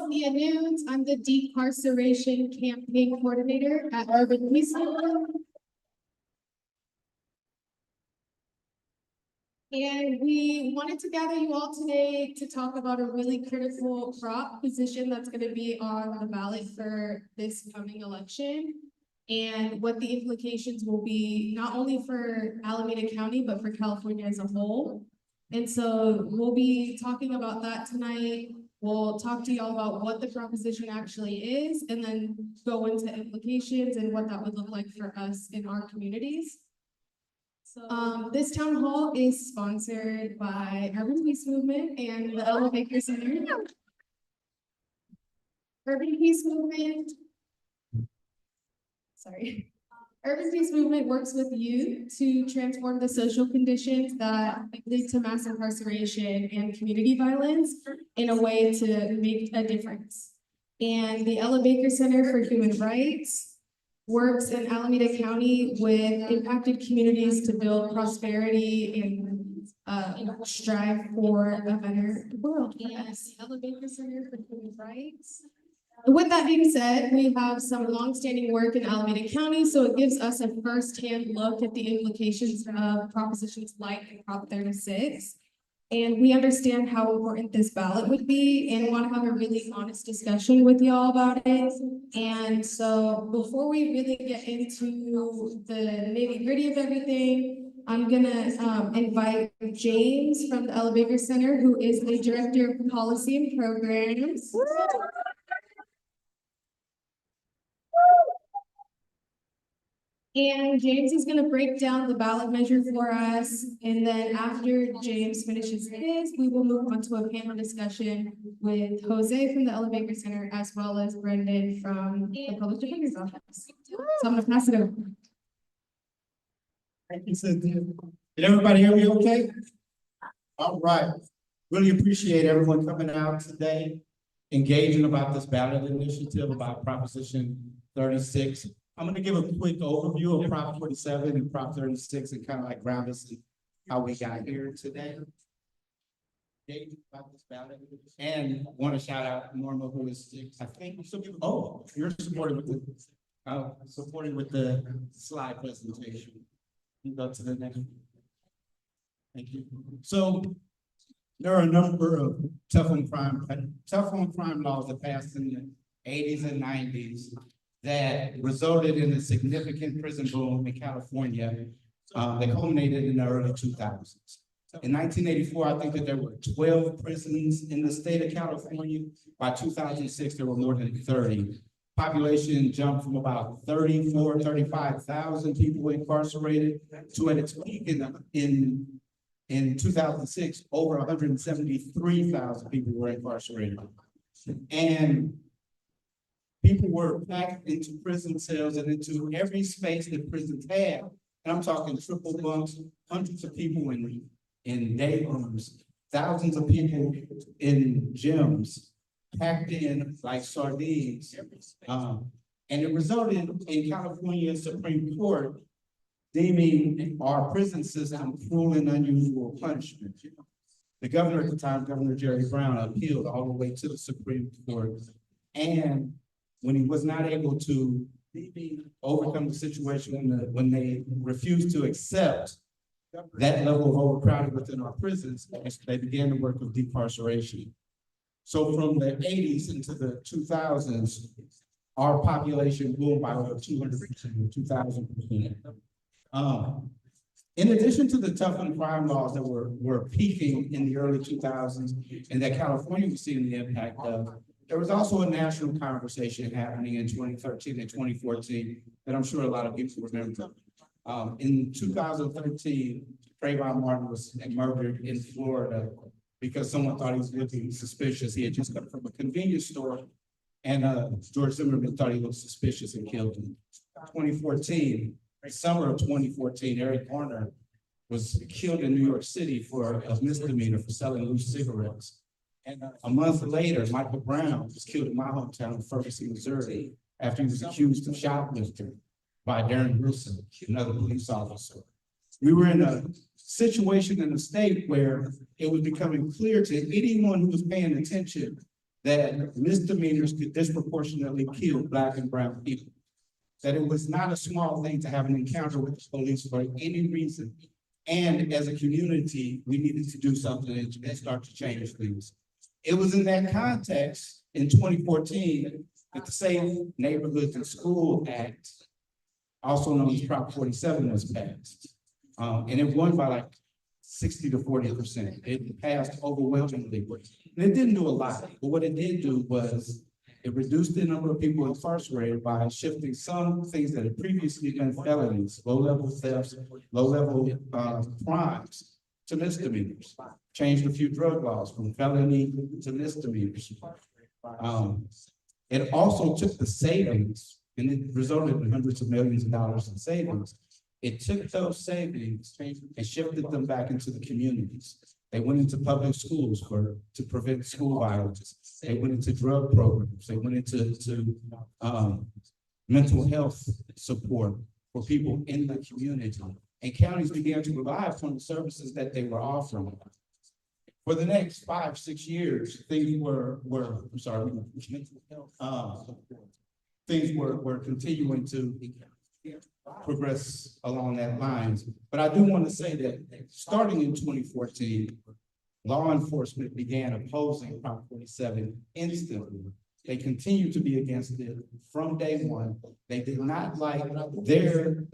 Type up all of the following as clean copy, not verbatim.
Sophia Nunes. I'm the Decarceration Campaign Coordinator at Urban Peace Movement. And we wanted to gather you all today to talk about a really critical prop position that's going to be on the ballot for this coming election, and what the implications will be not only for Alameda County, but for California as a whole. And so we'll be talking about that tonight. We'll talk to y'all about what the proposition actually is, and then go into implications and what that would look like for us in our communities. This town hall is sponsored by Urban Peace Movement and the Ella Baker Center. Urban Peace Movement works with youth to transform the social conditions that lead to mass incarceration and community violence in a way to make a difference. And the Ella Baker Center for Human Rights works in Alameda County with impacted communities to build prosperity and strive for a better world. Yes, Ella Baker Center for Human Rights. With that being said, we have some longstanding work in Alameda County, so it gives us a firsthand look at the implications of propositions like Prop 36. And we understand how important this ballot would be and want to have a really honest discussion with y'all about it. And so before we really get into the nitty-gritty of everything, I'm gonna invite James from the Ella Baker Center, who is the Director of Policy and Programs. And James is going to break down the ballot measure for us. And then after James finishes his, we will move on to a panel discussion with Jose from the Ella Baker Center, as well as Brendon from the Public Defender's Office. So I'm going to pass it over. Thank you, Cynthia. Did everybody hear me okay? All right. Really appreciate everyone coming out today, engaging about this ballot initiative about Proposition 36. I'm going to give a quick overview of Prop 47 and Prop 36 and kind of like ground us in how we got here today. About this ballot. And want to shout out Norma, who is, I think, oh, you're supporting with the slide presentation. You go to the next one. Thank you. So there are a number of tough on crime laws that passed in the 80s and 90s that resulted in a significant prison boom in California that culminated in the early 2000s. In 1984, I think that there were 12 prisons in the state of California. By 2006, there were more than 30. Population jumped from about 35,000 people incarcerated to at its peak in 2006, over 173,000 people were incarcerated. And people were packed into prison cells and into every space that prisons had. And I'm talking triple bunks, hundreds of people in day rooms, thousands of people in gyms, packed in like sardines. And it resulted in California Supreme Court deeming our prison system cruel and unusual punishment. The governor at the time, Governor Jerry Brown, appealed all the way to the Supreme Court. And when he was not able to overcome the situation when they refused to accept that level of overcrowding within our prisons, they began the work of decarceration. So from the 80s into the 2000s, our population boomed by over 200%, 2,000%. In addition to the tough on crime laws that were peaking in the early 2000s and that California was seeing the impact of, there was also a national conversation happening in 2013 and 2014 that I'm sure a lot of people remember. In 2013, Trayvon Martin was murdered in Florida because someone thought he was looking suspicious. He had just come from a convenience store, and George Zimmerman thought he looked suspicious and killed him. 2014, summer of 2014, Eric Garner was killed in New York City for a misdemeanor for selling loose cigarettes. And a month later, Michael Brown was killed in my hometown of Ferguson, Missouri, after he was accused of shoplifting by Darren Wilson, another police officer. We were in a situation in the state where it was becoming clear to anyone who was paying attention that misdemeanors could disproportionately kill Black and brown people. That it was not a small thing to have an encounter with the police for any reason. And as a community, we needed to do something and start to change things. It was in that context in 2014 that the Safe Neighborhoods and School Act, also known as Prop 47, was passed. And it won by like 60 to 40%. It passed overwhelmingly. And it didn't do a lot, but what it did do was it reduced the number of people incarcerated by shifting some things that had previously been felonies, low-level thefts, low-level crimes to misdemeanors. Changed a few drug laws from felony to misdemeanors. It also took the savings, and it resulted in hundreds of millions of dollars in savings. It took those savings and shifted them back into the communities. They went into public schools to prevent school violence. They went into drug programs. They went into mental health support for people in the community. And counties began to rely upon the services that they were offering. For the next 5, 6 years, things were continuing to progress along that lines. But I do want to say that starting in 2014, law enforcement began opposing Prop 47 instantly. They continued to be against it from day one. They did not like their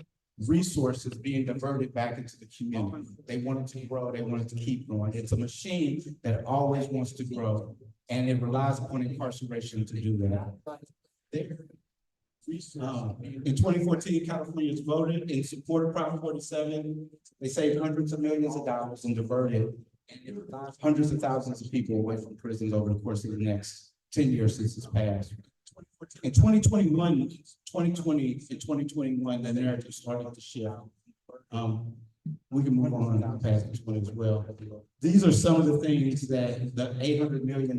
resources being diverted back into the community. They wanted to grow, they wanted to keep growing. It's a machine that always wants to grow, and it relies upon incarceration to do that. In 2014, Californians voted in support of Prop 47. They saved hundreds of millions of dollars and diverted hundreds of thousands of people away from prisons over the course of the next 10 years since it's passed. In 2020 and 2021, the narrative started to shift. We can move on and past this one as well. These are some of the things that the $800 million in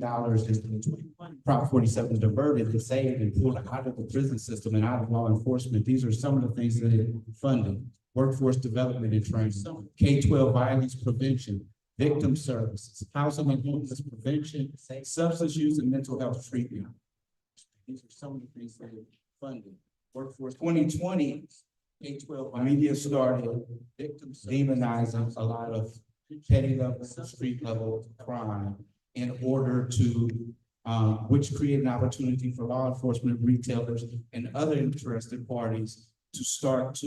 Prop 47 diverted and saved and pulled out of the prison system and out of law enforcement. These are some of the things that it funded: workforce development and training, K-12 violence prevention, victim services, housing and homeless prevention, substance use and mental health treatment. These are some of the things that it funded. Workforce 2020. K-12 media started demonizing a lot of petty level, street level crime in order to, which created an opportunity for law enforcement, retailers, and other interested parties to start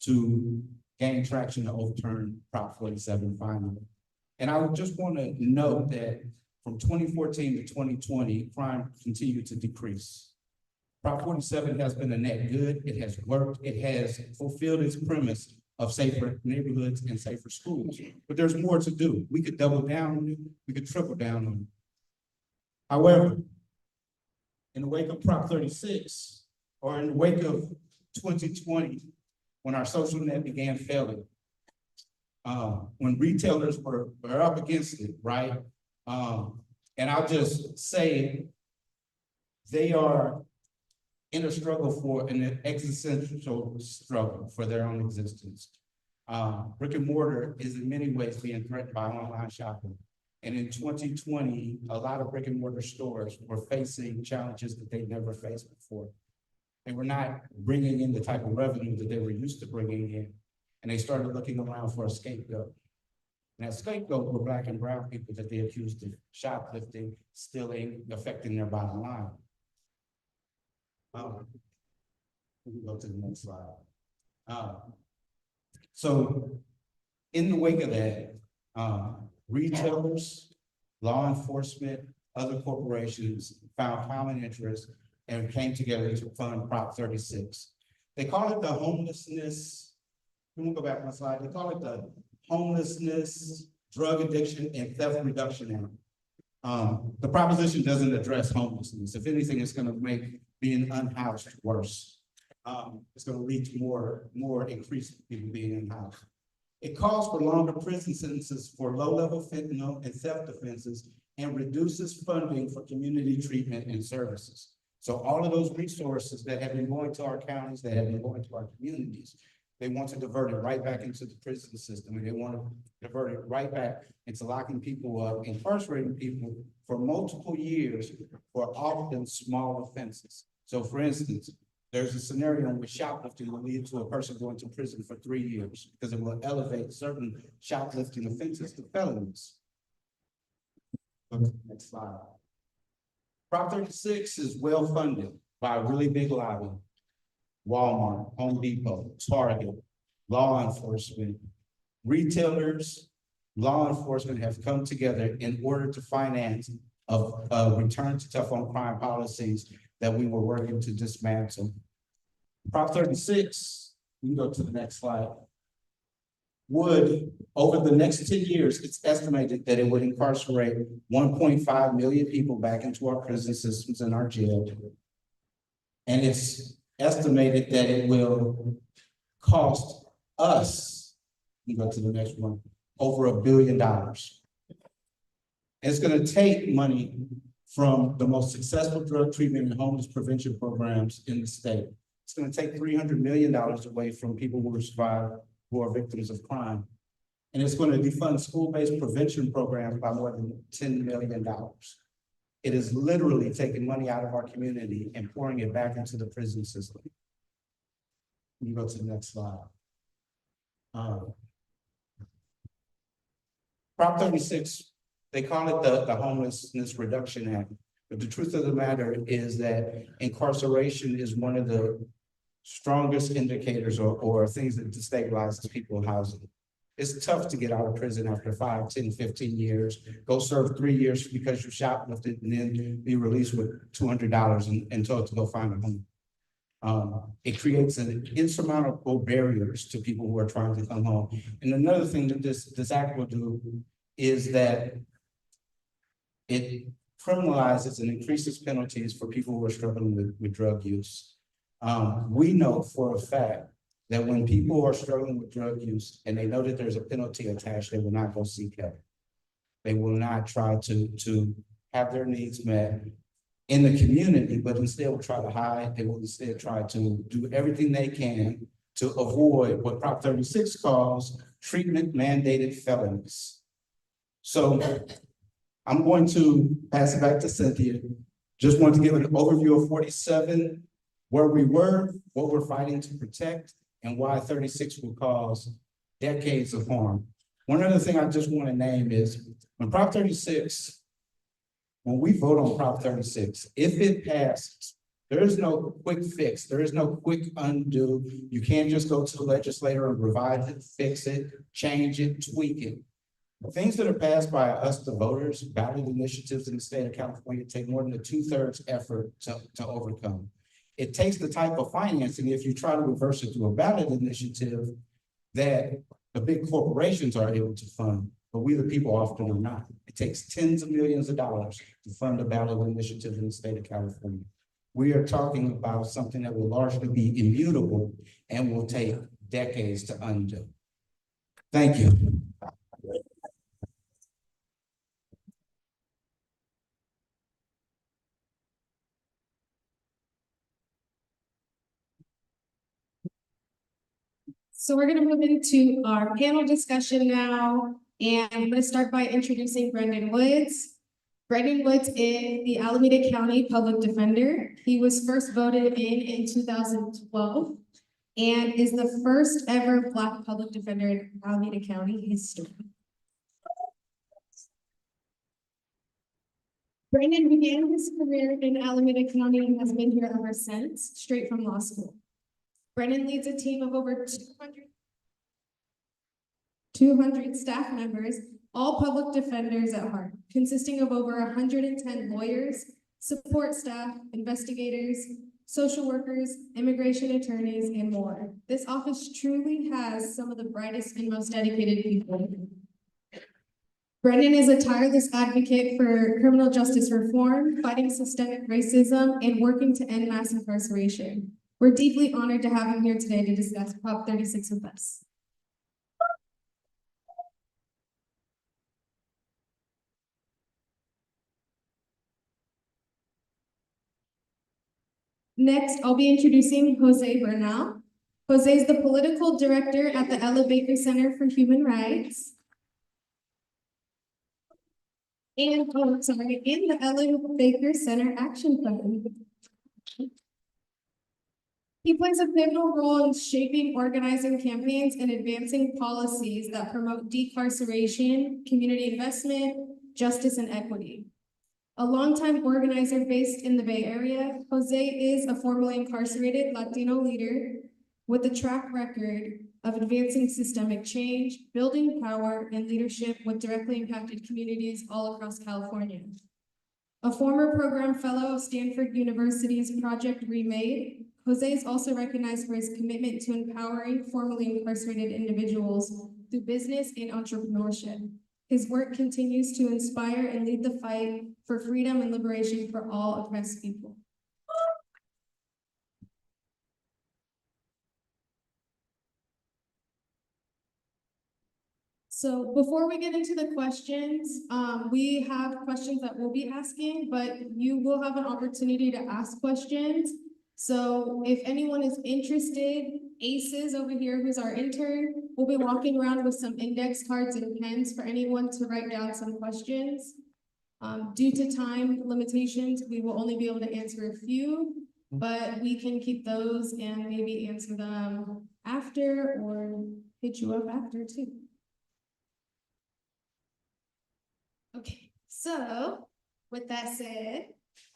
to gain traction to overturn Prop 47 finally. And I would just want to note that from 2014 to 2020, crime continued to decrease. Prop 47 has been a net good. It has worked. It has fulfilled its premise of safer neighborhoods and safer schools. But there's more to do. We could double down on it. We could triple down on it. However, in the wake of Prop 36, or in the wake of 2020, when our social net began failing, when retailers were up against it, right? And I'll just say they are in a struggle for an existential struggle for their own existence. Brick and mortar is in many ways being threatened by online shopping. And in 2020, a lot of brick and mortar stores were facing challenges that they never faced before. They were not bringing in the type of revenue that they were used to bringing in. And they started looking around for a scapegoat. And that scapegoat were Black and brown people that they accused of shoplifting, stealing, affecting their bottom line. We can go to the next slide. So in the wake of that, retailers, law enforcement, other corporations found common interest and came together to fund Prop 36. They call it the homelessness. Can we go back one slide? They call it the Homelessness, Drug Addiction, and Theft Reduction Act. The proposition doesn't address homelessness. If anything, it's going to make being unhoused worse. It's going to lead to more increased people being unhoused. It calls for longer prison sentences for low-level fentanyl and theft offenses and reduces funding for community treatment and services. So all of those resources that have been going to our counties, that have been going to our communities, They want to divert it right back into the prison system, and they want to divert it right back into locking people up, incarcerating people for multiple years for often small offenses. So for instance, there's a scenario in which shoplifting will lead to a person going to prison for 3 years because it will elevate certain shoplifting offenses to felonies. Next slide. Prop 36 is well funded by a really big lobby. Walmart, Home Depot, Target, law enforcement, retailers, law enforcement have come together in order to finance a return to tough on crime policies that we were working to dismantle. Prop 36, we can go to the next slide, would, over the next 10 years, it's estimated that it would incarcerate 1.5 million people back into our prison systems and our jail. And it's estimated that it will cost us, you go to the next one, over $1 billion. It's going to take money from the most successful drug treatment and homeless prevention programs in the state. It's going to take $300 million away from people who survive, who are victims of crime. And it's going to defund school-based prevention programs by more than $10 million. It is literally taking money out of our community and pouring it back into the prison system. You go to the next slide. Prop 36, they call it the Homelessness Reduction Act. But the truth of the matter is that incarceration is one of the strongest indicators or things that destabilize people housing. It's tough to get out of prison after 5, 10, 15 years, go serve 3 years because you shoplifted and then be released with $200 and told to go find a home. It creates an insurmountable barriers to people who are trying to come home. And another thing that this act will do is that it criminalizes and increases penalties for people who are struggling with drug use. We know for a fact that when people are struggling with drug use and they know that there's a penalty attached, they will not go seek help. They will not try to have their needs met in the community, but instead will try to hide. They will instead try to do everything they can to avoid what Prop 36 calls treatment mandated felonies. So I'm going to pass it back to Cynthia. Just want to give an overview of 47, where we were, what we're fighting to protect, and why 36 will cause decades of harm. One other thing I just want to name is when Prop 36, when we vote on Prop 36, if it passes, there is no quick fix. There is no quick undo. You can't just go to the legislator and revise it, fix it, change it, tweak it. Things that are passed by us, the voters, ballot initiatives in the state of California take more than a 2/3 effort to overcome. It takes the type of financing, if you try to reverse it through a ballot initiative, that the big corporations are able to fund, but we the people often are not. It takes tens of millions of dollars to fund a ballot initiative in the state of California. We are talking about something that will largely be immutable and will take decades to undo. Thank you. So we're gonna move into our panel discussion now, and I'm gonna start by introducing Brendon Woods. Brendon Woods is the Alameda County Public Defender. He was first voted in 2012 and is the first ever Black public defender in Alameda County history. Brendon began his career in Alameda County and has been here ever since, straight from law school. Brendon leads a team of over 200 staff members, all public defenders at heart, consisting of over 110 lawyers, support staff, investigators, social workers, immigration attorneys, and more. This office truly has some of the brightest and most dedicated people. Brendon is a tireless advocate for criminal justice reform, fighting systemic racism, and working to end mass incarceration. We're deeply honored to have him here today to discuss Prop 36 with us. Next, I'll be introducing Jose Bernal. Jose is the political director at the Ella Baker Center for Human Rights. And, in the Ella Baker Center Action Fund. He plays a pivotal role in shaping, organizing campaigns, and advancing policies that promote decarceration, community investment, justice, and equity. A longtime organizer based in the Bay Area, Jose is a formerly incarcerated Latino leader with a track record of advancing systemic change, building power, and leadership with directly impacted communities all across California. A former program fellow of Stanford University's Project Remade, Jose is also recognized for his commitment to empowering formerly incarcerated individuals through business and entrepreneurship. His work continues to inspire and lead the fight for freedom and liberation for all oppressed people. So before we get into the questions, we have questions that we'll be asking, but you will have an opportunity to ask questions. So if anyone is interested, Aces over here, who's our intern, will be walking around with some index cards and pens for anyone to write down some questions. Due to time limitations, we will only be able to answer a few, but we can keep those and maybe answer them after or hit you up after too. Okay, so with that said,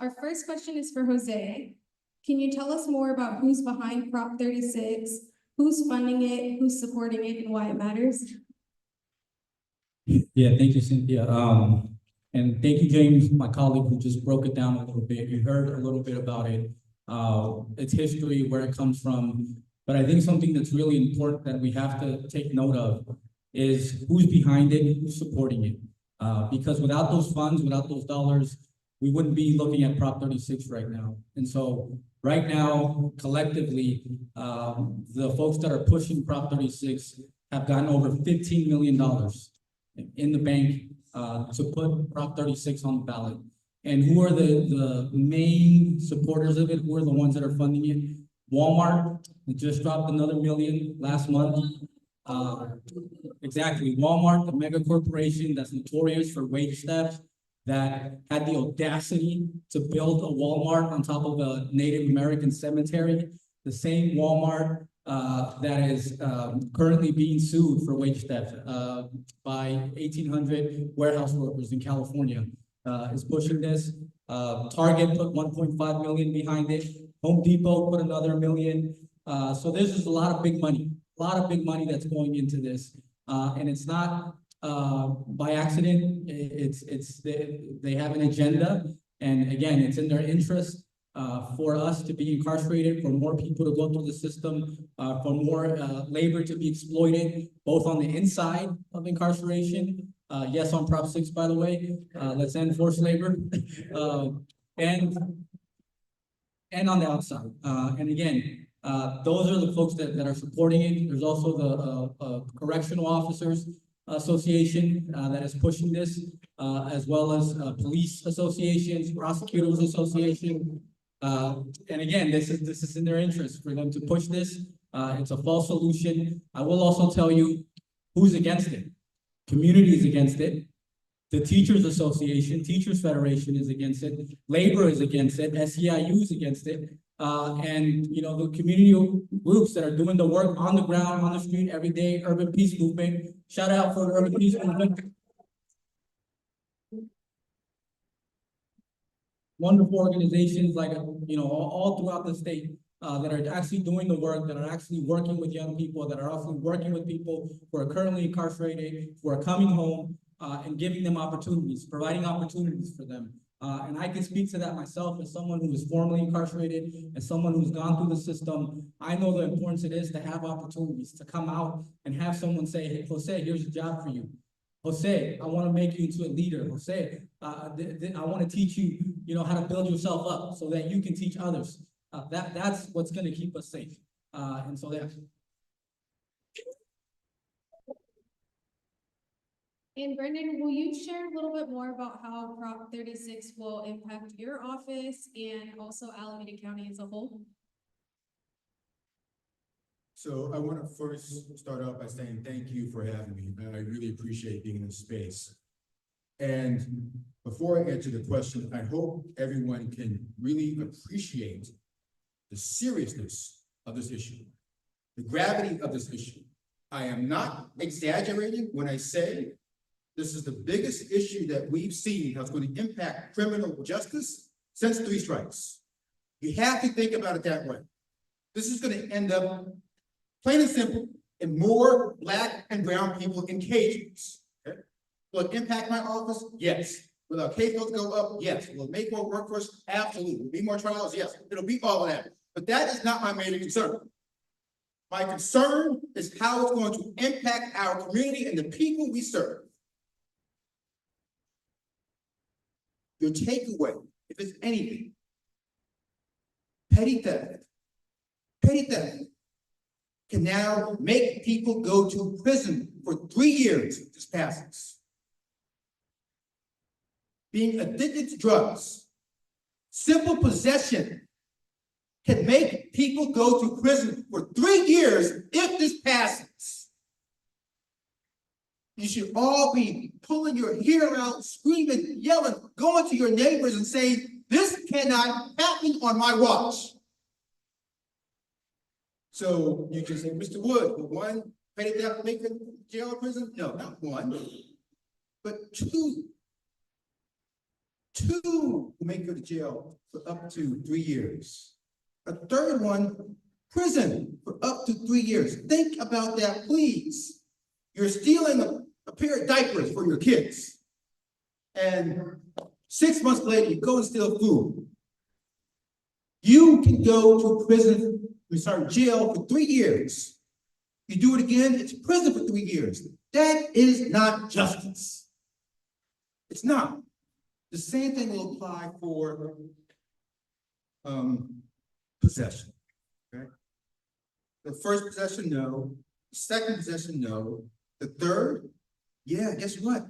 our first question is for Jose. Can you tell us more about who's behind Prop 36, who's funding it, who's supporting it, and why it matters? Yeah, thank you, Cynthia. And thank you, James, my colleague, who just broke it down a little bit. You heard a little bit about it, its history, where it comes from. But I think something that's really important that we have to take note of is who's behind it, who's supporting it. Because without those funds, without those dollars, we wouldn't be looking at Prop 36 right now. And so right now, collectively, the folks that are pushing Prop 36 have gotten over $15 million in the bank to put Prop 36 on the ballot. And who are the main supporters of it? Who are the ones that are funding it? Walmart just dropped another $1 million last month. Exactly, Walmart, the mega corporation that's notorious for wage theft, that had the audacity to build a Walmart on top of a Native American cemetery. The same Walmart that is currently being sued for wage theft by 1,800 warehouse workers in California is pushing this. Target put 1.5 million behind it. Home Depot put another $1 million. So there's just a lot of big money that's going into this. And it's not by accident. They have an agenda. And again, it's in their interest for us to be incarcerated, for more people to go through the system, for more labor to be exploited, both on the inside of incarceration. Yes, on Prop 6, by the way, let's end forced labor. And on the outside. And again, those are the folks that are supporting it. There's also the Correctional Officers Association that is pushing this, as well as police associations, prosecutors association. And again, this is in their interest for them to push this. It's a false solution. I will also tell you who's against it. Community is against it. The Teachers Association, Teachers Federation is against it. Labor is against it. SEIU is against it. And you know, the community groups that are doing the work on the ground, on the street every day, Urban Peace Movement. Shout out for the Urban Peace Movement. Wonderful organizations like, you know, all throughout the state that are actually doing the work, that are actually working with young people, that are also working with people who are currently incarcerated, who are coming home, and giving them opportunities, providing opportunities for them. And I can speak to that myself as someone who was formerly incarcerated, as someone who's gone through the system. I know the importance it is to have opportunities, to come out and have someone say, hey, Jose, here's a job for you. Jose, I want to make you into a leader. Jose, I want to teach you, you know, how to build yourself up so that you can teach others. That's what's going to keep us safe. And so yeah. And Brendon, will you share a little bit more about how Prop 36 will impact your office and also Alameda County as a whole? So I want to first start off by saying thank you for having me. I really appreciate being in this space. And before I answer the question, I hope everyone can really appreciate the seriousness of this issue, the gravity of this issue. I am not exaggerating when I say this is the biggest issue that we've seen that's going to impact criminal justice since 3 strikes. You have to think about it that way. This is going to end up, plain and simple, in more Black and brown people in cages. Okay? Will it impact my office? Yes. Will our caseloads go up? Yes. Will it make more workforce? Absolutely. Will it be more trials? Yes. It'll be all of that. But that is not my major concern. My concern is how it's going to impact our community and the people we serve. Your takeaway, if it's anything, petty theft can now make people go to prison for 3 years if this passes. Being addicted to drugs, simple possession can make people go to prison for 3 years if this passes. You should all be pulling your hair out, screaming, yelling, going to your neighbors and saying, this cannot happen on my watch. So you can say, Mr. Wood, will one petty theft make it jail or prison? No, not one, but 2. 2 will make it to jail for up to 3 years. A 3rd one, prison for up to 3 years. Think about that, please. You're stealing a pair of diapers for your kids. And 6 months later, you go and steal food. You can go to prison, jail for 3 years. You do it again, it's prison for 3 years. That is not justice. It's not. The same thing will apply for possession. Okay? The first possession, no. The second possession, no. The third, yeah, guess what?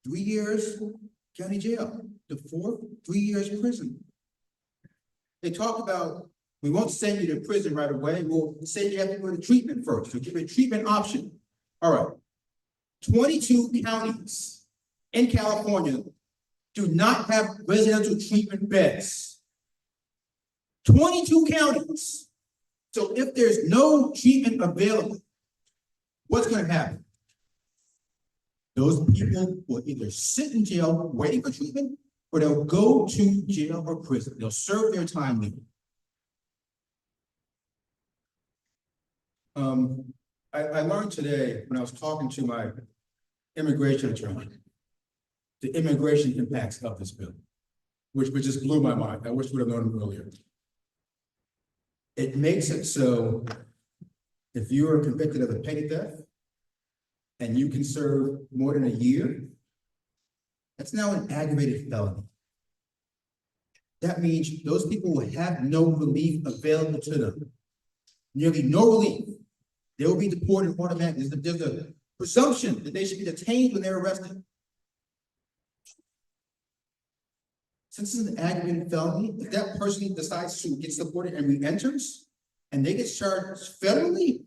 3 years county jail. The 4th, 3 years prison. They talk about, we won't send you to prison right away. We'll say you have to go to treatment first. So give you a treatment option. All right. 22 counties in California do not have residential treatment beds. 22 counties. So if there's no treatment available, what's going to happen? Those people will either sit in jail waiting for treatment, or they'll go to jail or prison. They'll serve their time there. I learned today when I was talking to my immigration attorney, the immigration impacts of this bill, which just blew my mind. I wish we would have known earlier. It makes it so if you are convicted of a petty theft and you can serve more than a year, that's now an aggravated felony. That means those people will have no relief available to them. Nearly no relief. They will be deported automatically. There's a presumption that they should be detained when they're arrested. Since it's an aggravated felony, if that person decides to get deported and re-enters, and they get charged federally,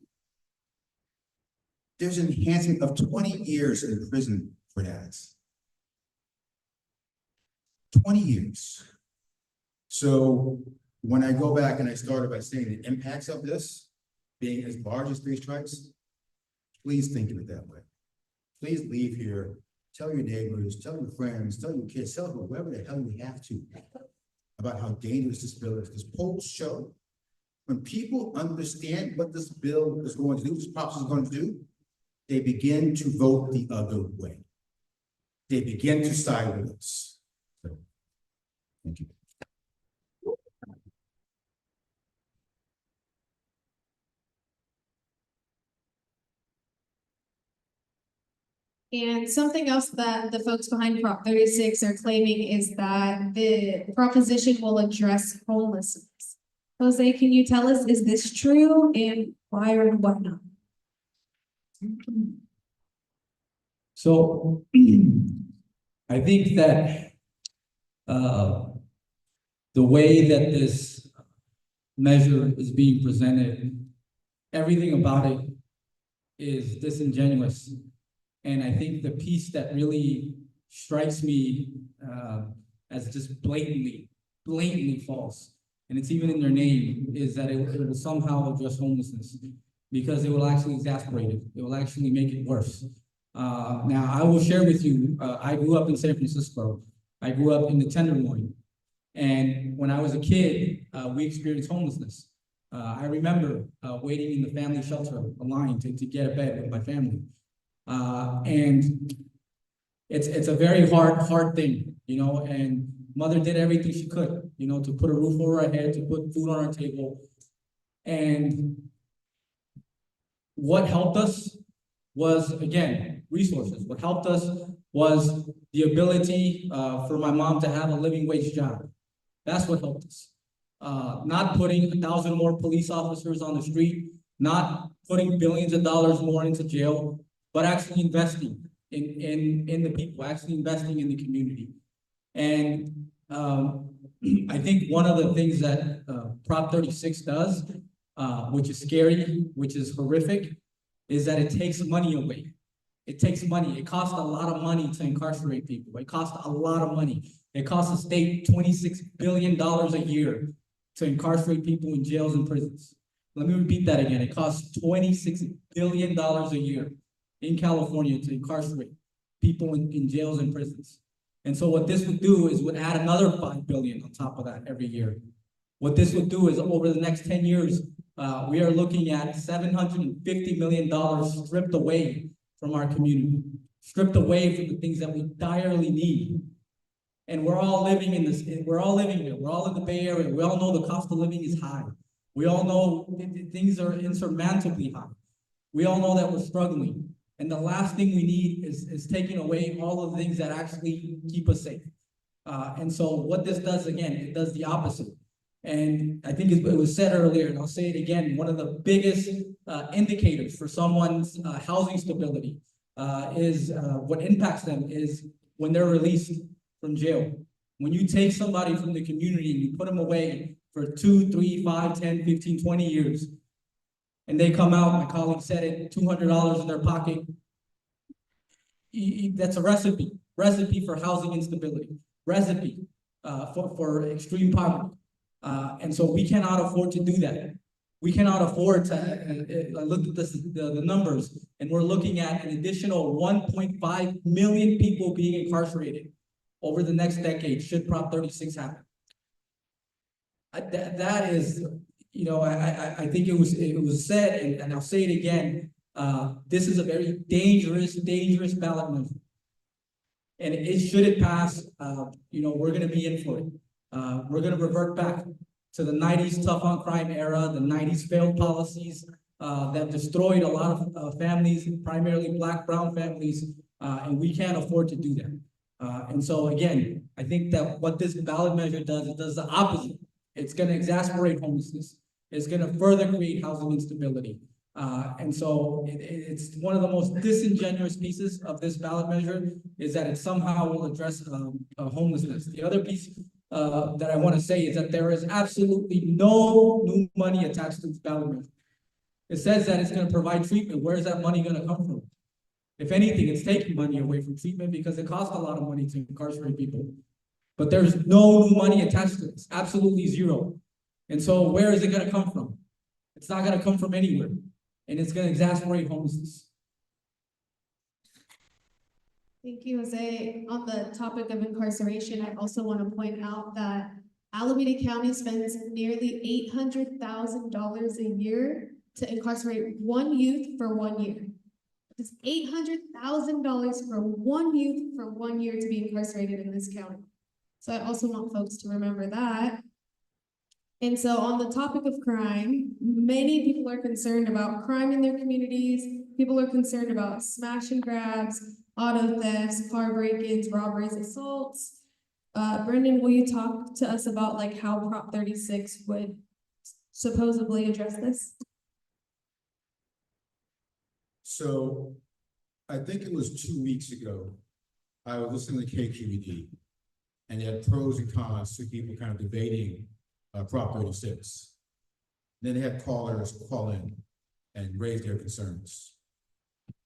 there's an enhancement of 20 years in prison for that. 20 years. So when I go back and I started by saying the impacts of this being as large as 3 strikes, please think of it that way. Please leave here, tell your neighbors, tell your friends, tell your kids, tell whoever the hell you have to about how dangerous this bill is. Because polls show when people understand what this bill is going to do, this proposition is going to do, they begin to vote the other way. They begin to side with us. So, thank you. And something else that the folks behind Prop 36 are claiming is that the proposition will address homelessness. Jose, can you tell us, is this true, and why or what not? So I think that the way that this measure is being presented everything about it is disingenuous. And I think the piece that really strikes me as just blatantly false, and it's even in their name, is that it will somehow address homelessness, because it will actually exasperate it. It will actually make it worse. Now, I will share with you, I grew up in San Francisco. I grew up in the Tenderloin. And when I was a kid, we experienced homelessness. I remember waiting in the family shelter, a line to get a bed with my family. And it's a very hard thing, you know, and mother did everything she could, you know, to put a roof over our head, to put food on our table. And what helped us was, again, resources. What helped us was the ability for my mom to have a living wage job. That's what helped us. Not putting 1,000 more police officers on the street, not putting billions of dollars more into jail, but actually investing in the people, actually investing in the community. And I think one of the things that Prop 36 does, which is scary, which is horrific, is that it takes money away. It takes money. It costs a lot of money to incarcerate people. It costs a lot of money. It costs the state $26 billion a year to incarcerate people in jails and prisons. Let me repeat that again. It costs $26 billion a year in California to incarcerate people in jails and prisons. And so what this would do is would add another $5 billion on top of that every year. What this would do is over the next 10 years, we are looking at $750 million stripped away from our community, stripped away from the things that we direly need. And we're all living in this, we're all living here. We're all in the Bay Area. We all know the cost of living is high. We all know things are insurmountably high. We all know that we're struggling. And the last thing we need is taking away all of the things that actually keep us safe. And so what this does, again, it does the opposite. And I think it was said earlier, and I'll say it again, one of the biggest indicators for someone's housing stability is what impacts them is when they're released from jail. When you take somebody from the community and you put them away for 2, 3, 5, 10, 15, 20 years, and they come out, my colleague said it, $200 in their pocket, that's a recipe for housing instability, recipe for extreme poverty. And so we cannot afford to do that. We cannot afford to look at the numbers, and we're looking at an additional 1.5 million people being incarcerated over the next decade should Prop 36 happen. That is, you know, I think it was said, and I'll say it again. This is a very dangerous ballot measure, and should it pass, you know, we're going to be in for it. We're going to revert back to the 90s tough on crime era, the 90s failed policies that destroyed a lot of families, primarily Black, brown families, and we can't afford to do that. And so again, I think that what this ballot measure does, it does the opposite. It's going to exasperate homelessness. It's going to further create housing instability. And so it's one of the most disingenuous pieces of this ballot measure is that it somehow will address homelessness. The other piece that I want to say is that there is absolutely no new money attached to this ballot measure. It says that it's going to provide treatment. Where is that money going to come from? If anything, it's taking money away from treatment because it costs a lot of money to incarcerate people. But there's no new money attached to this, absolutely zero. And so where is it going to come from? It's not going to come from anywhere. And it's going to exasperate homelessness. Thank you, Jose. On the topic of incarceration, I also want to point out that Alameda County spends nearly $800,000 a year to incarcerate one youth for 1 year. It's $800,000 for one youth for 1 year to be incarcerated in this county. So I also want folks to remember that. And so on the topic of crime, many people are concerned about crime in their communities. People are concerned about smash and grabs, auto thefts, car break-ins, robberies, assaults. Brendon, will you talk to us about like how Prop 36 would supposedly address this? So I think it was 2 weeks ago, I was listening to KQED, and they had pros and cons to people kind of debating Prop 36. Then they had callers call in. and raise their concerns.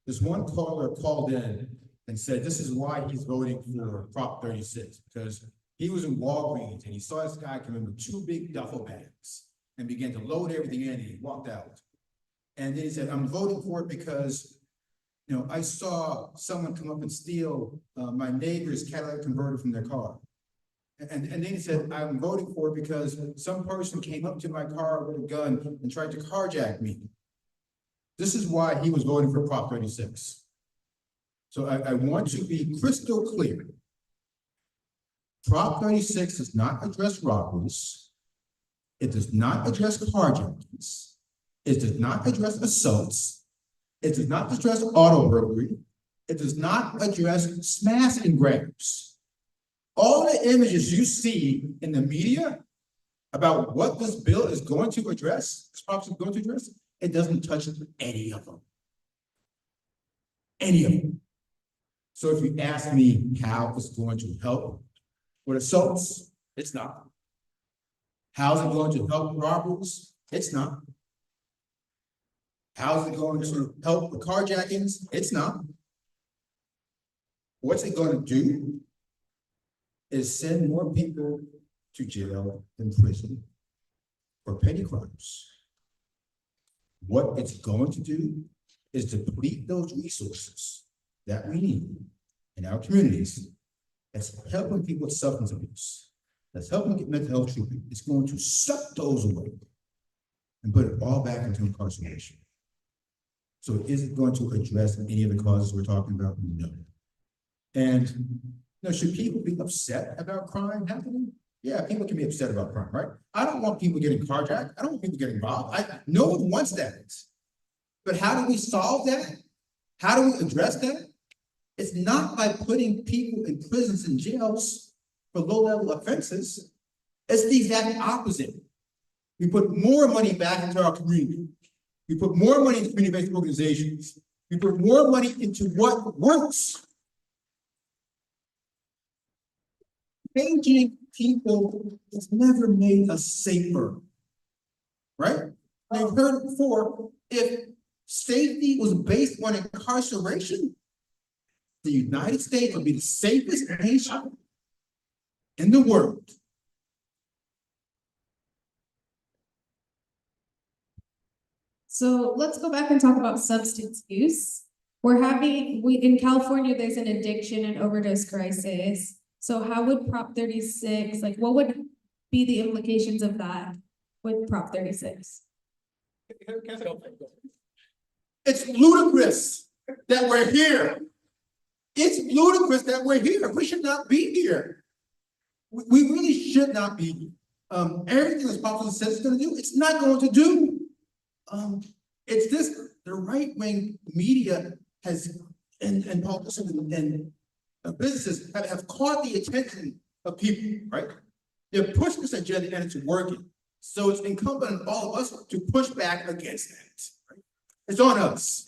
This one caller called in and said this is why he's voting for Prop 36, because he was in Walgreens and he saw this guy come in with 2 big duffel bags and began to load everything in and he walked out. And then he said, I'm voting for it because, you know, I saw someone come up and steal my neighbor's catalytic converter from their car. And then he said, I'm voting for it because some person came up to my car with a gun and tried to carjack me. This is why he was voting for Prop 36. So I want to be crystal clear. Prop 36 does not address robberies. It does not address carjackings. It does not address assaults. It does not address auto burglary. It does not address smash and grabs. All the images you see in the media about what this bill is going to address, this prop is going to address, it doesn't touch any of them. Any of them. So if you ask me how it's going to help with assaults, it's not. How's it going to help robberies? It's not. How's it going to help with carjackings? It's not. What's it going to do is send more people to jail and prison for petty crimes. What it's going to do is deplete those resources that we need in our communities. That's helping people with substance abuse. That's helping get mental health treatment. It's going to suck those away and put it all back into incarceration. So is it going to address any of the causes we're talking about? No. And you know, should people be upset about crime happening? Yeah, people can be upset about crime, right? I don't want people getting carjacked. I don't want people getting robbed. No one wants that. But how do we solve that? How do we address that? It's not by putting people in prisons and jails for low-level offenses. It's the exact opposite. We put more money back into our community. We put more money into community-based organizations. We put more money into what works. Changing people has never made us safer, right? You've heard it before. If safety was based on incarceration, the United States would be the safest nation in the world. So let's go back and talk about substance use. In California, there's an addiction and overdose crisis. So how would Prop 36, like what would be the implications of that with Prop 36? It's ludicrous that we're here. It's ludicrous that we're here. We should not be here. We really should not be. Everything this proposition says it's going to do, it's not going to do. It's this, the right-wing media has, and politicians and businesses have caught the attention of people, right? They're pushing this agenda and it's working. So it's incumbent on all of us to push back against that. Right? It's on us.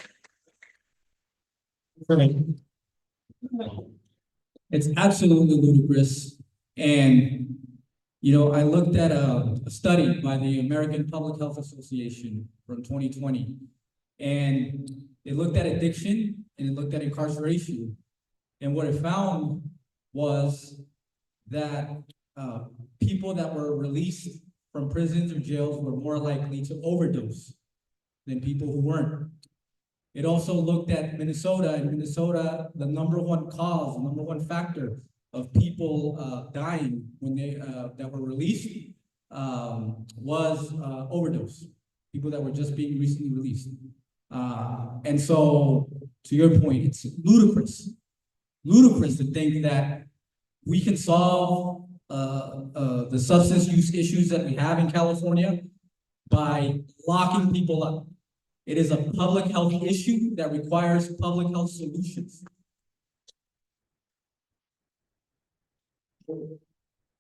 It's absolutely ludicrous. And, you know, I looked at a study by the American Public Health Association from 2020, and it looked at addiction and it looked at incarceration. And what it found was that people that were released from prisons or jails were more likely to overdose than people who weren't. It also looked at Minnesota. In Minnesota, the number one cause, the number one factor of people dying when they that were released was overdose. People that were just being recently released. And so, to your point, it's ludicrous to think that we can solve the substance use issues that we have in California by locking people up. It is a public health issue that requires public health solutions.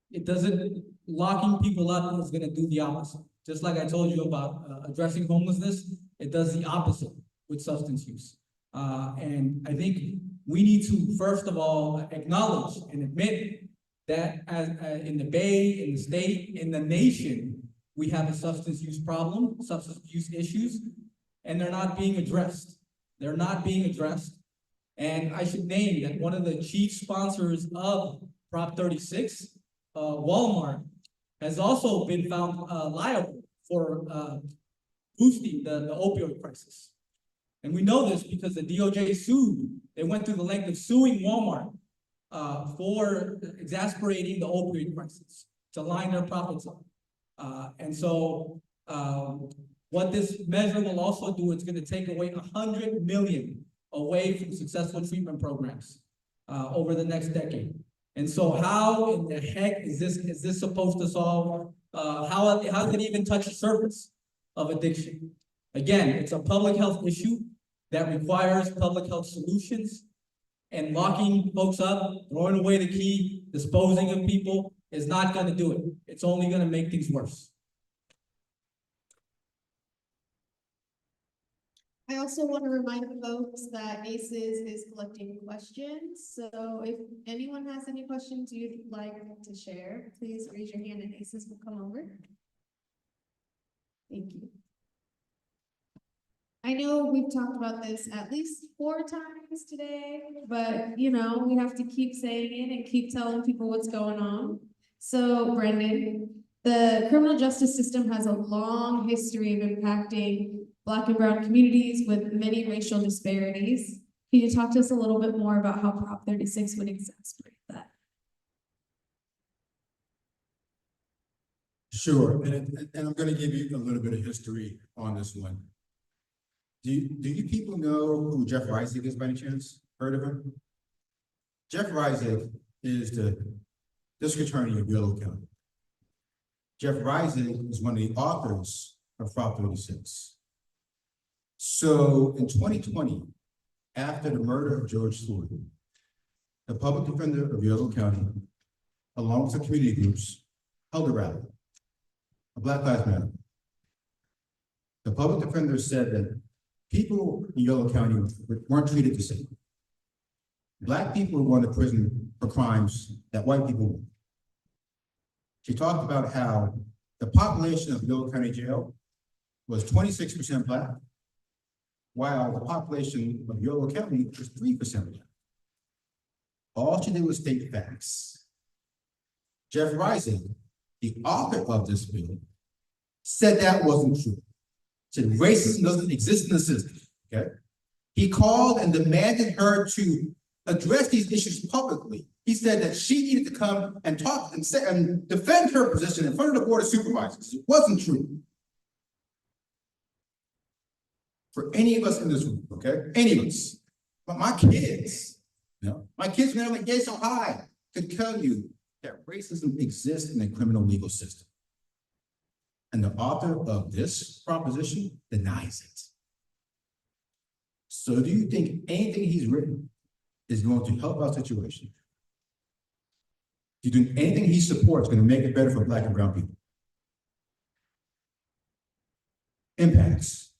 It doesn't, locking people up is going to do the opposite. Just like I told you about addressing homelessness, it does the opposite with substance use. And I think we need to, first of all, acknowledge and admit that as in the Bay, in the state, in the nation, we have a substance use problem, substance use issues. and they're not being addressed. They're not being addressed. And I should name that one of the chief sponsors of Prop 36, Walmart, has also been found liable for boosting the opioid crisis. And we know this because the DOJ sued. They went through the length of suing Walmart for exasperating the opioid crisis to line their profits up. And so what this measure will also do, it's going to take away $100 million away from successful treatment programs over the next decade. And so how in the heck is this supposed to solve? How does it even touch the surface of addiction? Again, it's a public health issue that requires public health solutions, and locking folks up, throwing away the key, disposing of people is not going to do it. It's only going to make things worse. I also want to remind folks that ACES is collecting questions. So if anyone has any questions you'd like to share, please raise your hand and ACES will come over. Thank you. I know we've talked about this at least 4 times today, but we have to keep saying it and keep telling people what's going on. So Brendon, the criminal justice system has a long history of impacting Black and brown communities with many racial disparities. Can you talk to us a little bit more about how Prop 36 would exacerbate that? Sure, and I'm gonna give you a little bit of history on this one. Do you people know who Jeff Reisig is by any chance? Heard of him? Jeff Reisig is the district attorney of Yolo County. Jeff Reisig is one of the authors of Prop 36. So in 2020, after the murder of George Floyd, the public defender of Yolo County, along with the community groups, held a rally, a Black Lives Matter. The public defender said that people in Yolo County weren't treated the same. Black people were going to prison for crimes that white people were. She talked about how the population of Yolo County Jail was 26% Black, while the population of Yolo County was 3% Black. All she did was state facts. Jeff Reisig, the author of this bill, said that wasn't true. Said racism doesn't exist in the system, okay? He called and demanded her to address these issues publicly. He said that she needed to come and talk and defend her position in front of the board of supervisors. It wasn't true. For any of us in this room, okay? Any of us. But my kids, my kids when they're like, so high, could tell you that racism exists in the criminal legal system. And the author of this proposition denies it. So do you think anything he's written is going to help our situation? Do you think anything he supports is going to make it better for Black and brown people? Impacts.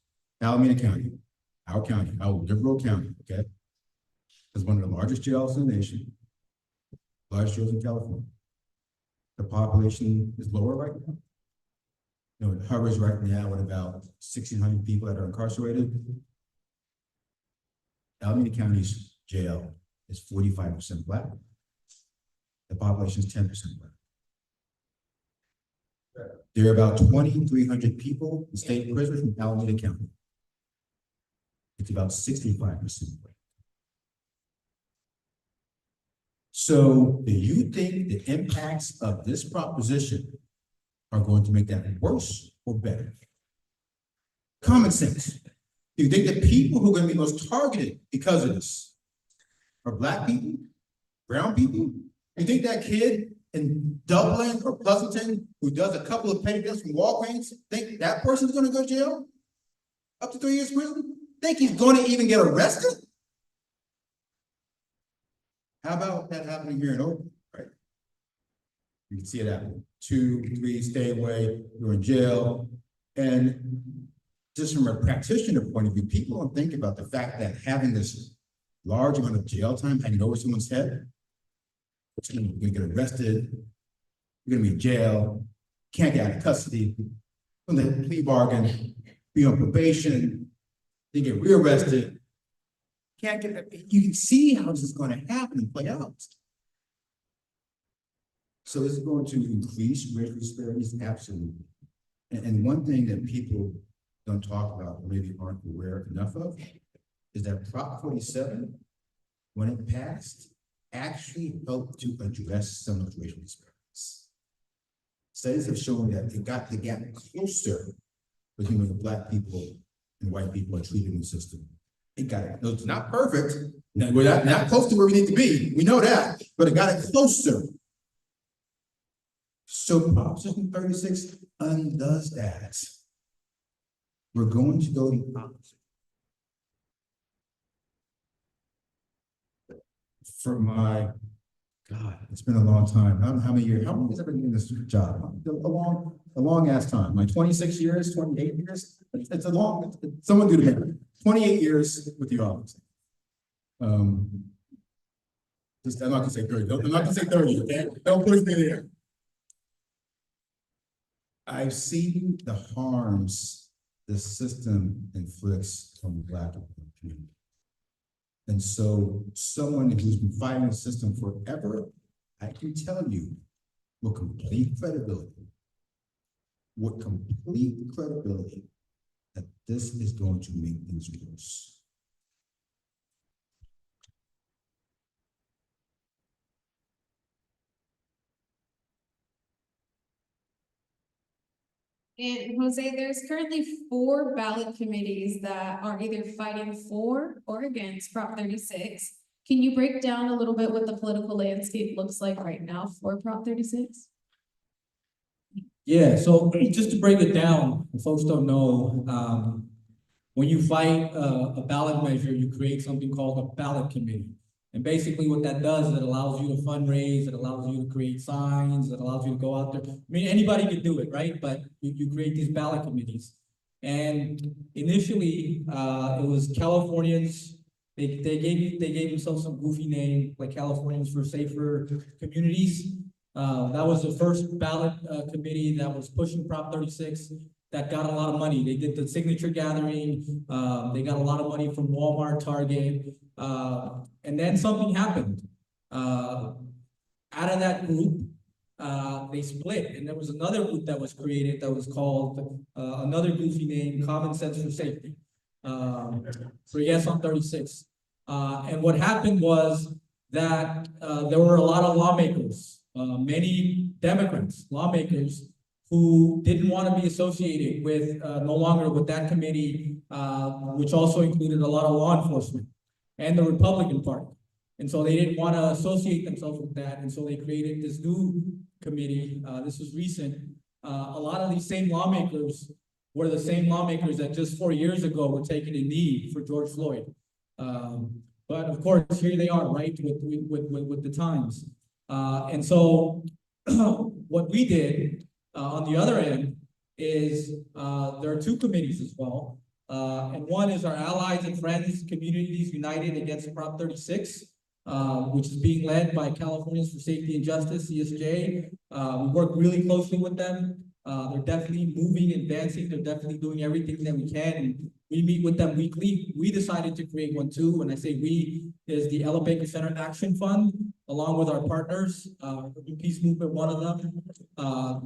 Alameda County, our liberal county, okay, is one of the largest jails in the nation, largest jails in California. The population is lower right now. It hovers right now at about 1,600 people that are incarcerated. Alameda County's jail is 45% Black. The population is 10% Black. There are about 2,300 people in state prisons in Alameda County. It's about 65% Black. So do you think the impacts of this proposition are going to make that worse or better? Common sense. Do you think the people who are going to be most targeted because of this are Black people, brown people? You think that kid in Dublin or Pleasanton who does a couple of petty thefts from Walgreens, think that person's going to go to jail? Up to 3 years prison? Think he's going to even get arrested? How about that happening here in Oakland, right? You can see it happening. 2, 3, stay away, you're in jail. And just from a practitioner point of view, people don't think about the fact that having this large amount of jail time hanging over someone's head, you're gonna get arrested, you're gonna be in jail, can't get out of custody, on the plea bargain, be on probation, they get rearrested. Can't get, you can see how this is gonna happen and play out. So is it going to increase racial disparities? Absolutely. And one thing that people don't talk about, or maybe aren't aware enough of, is that Prop 47, when it passed, actually helped to address some of the racial disparities. Studies have shown that it got the gap closer between the Black people and white people are treated in the system. It got it. It's not perfect. We're not close to where we need to be. We know that, but it got it closer. So Proposition 36 undoes that. We're going to go the opposite. For my, God, it's been a long time. I don't know how many years, how long has I been doing this job? A long ass time. My 26 years, 28 years. It's a long, someone do the math. 28 years with the office. Just, I'm not gonna say 30. I'm not gonna say 30, okay? Don't push me there. I've seen the harms the system inflicts on the Black community. And so someone who's been fighting the system forever, I can tell you with complete credibility, that this is going to make things worse. And Jose, there's currently 4 ballot committees that are either fighting for or against Prop 36. Can you break down a little bit what the political landscape looks like right now for Prop 36? Yeah, so just to break it down, if folks don't know, when you fight a ballot measure, you create something called a ballot committee. And basically what that does is it allows you to fundraise, it allows you to create signs, it allows you to go out there. I mean, anybody can do it, right? But you create these ballot committees. And initially, it was Californians. They gave themselves some goofy name, like Californians for Safer Communities. That was the first ballot committee that was pushing Prop 36 that got a lot of money. They did the signature gathering. They got a lot of money from Walmart, Target. And then something happened. Out of that group, they split, and there was another group that was created that was called another goofy name, Common Sense for Safety. For Yes on 36. And what happened was that there were a lot of lawmakers, many Democrats, lawmakers, who didn't want to be associated with no longer with that committee, which also included a lot of law enforcement and the Republican Party. And so they didn't want to associate themselves with that. And so they created this new committee. This was recent. A lot of these same lawmakers were the same lawmakers that just 4 years ago were taking a knee for George Floyd. But of course, here they are, right, with the times. And so what we did on the other end is there are 2 committees as well. And one is our Allies and Friends Communities United Against Prop 36, which is being led by Californians for Safety and Justice, CSJ. We work really closely with them. They're definitely moving, advancing. They're definitely doing everything that we can. And we meet with them weekly. We decided to create one too. When I say we, is the Ella Baker Center Action Fund, along with our partners, Peace Movement, one of them,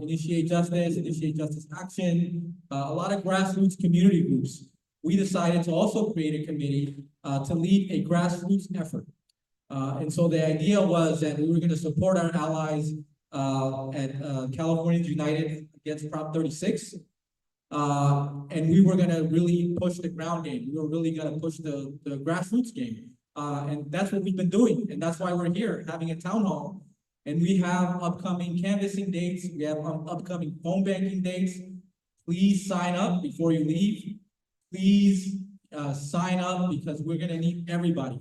Initiate Justice Action, a lot of grassroots community groups. We decided to also create a committee to lead a grassroots effort. And so the idea was that we were going to support our allies at Californians United Against Prop 36. And we were going to really push the ground game. We were really going to push the grassroots game. And that's what we've been doing. And that's why we're here having a town hall. And we have upcoming canvassing dates. We have upcoming phone banking dates. Please sign up before you leave. Please sign up because we're going to need everybody.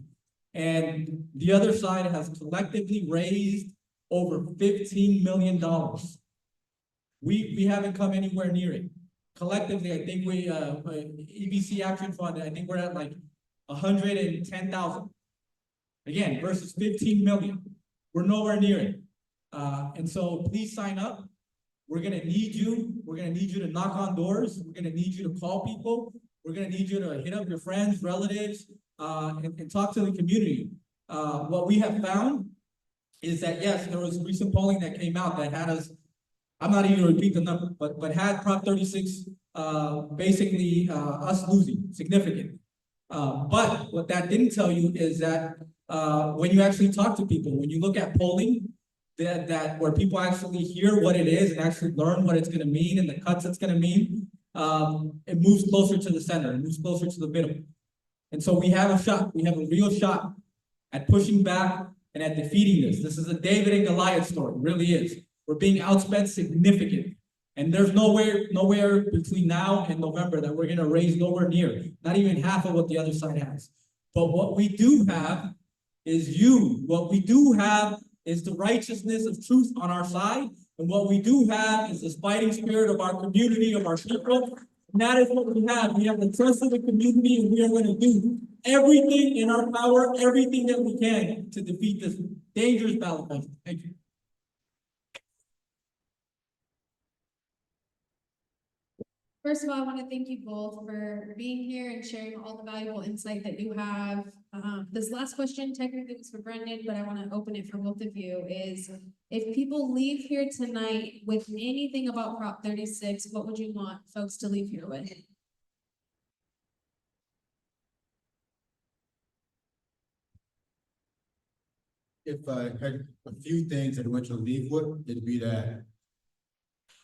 And the other side has collectively raised over $15 million. We haven't come anywhere near it. Collectively, I think we, EBC Action Fund, I think we're at like 110,000. Again, versus 15 million. We're nowhere near it. And so please sign up. We're gonna need you. We're gonna need you to knock on doors. We're gonna need you to call people. We're gonna need you to hit up your friends, relatives, and talk to the community. What we have found is that, yes, there was recent polling that came out that had us, I'm not even gonna repeat the number, but had Prop 36, basically, us losing significantly. But what that didn't tell you is that, when you actually talk to people, when you look at polling, that where people actually hear what it is and actually learn what it's gonna mean and the cuts it's gonna mean, it moves closer to the center, it moves closer to the middle. And so we have a shot, we have a real shot at pushing back and at defeating this. This is a David and Goliath story, it really is. We're being outspent significantly. And there's nowhere between now and November that we're gonna raise nowhere near, not even half of what the other side has. But what we do have is you. What we do have is the righteousness of truth on our side. And what we do have is the fighting spirit of our community, of our people. And that is what we have. We have the trust of the community, and we are going to do everything in our power, everything that we can to defeat this dangerous ballot measure. Thank you. First of all, I want to thank you both for being here and sharing all the valuable insight that you have. This last question technically was for Brendon, but I want to open it for both of you, is if people leave here tonight with anything about Prop 36, what would you want folks to leave here with? If I had a few things that I want you to leave with, it'd be that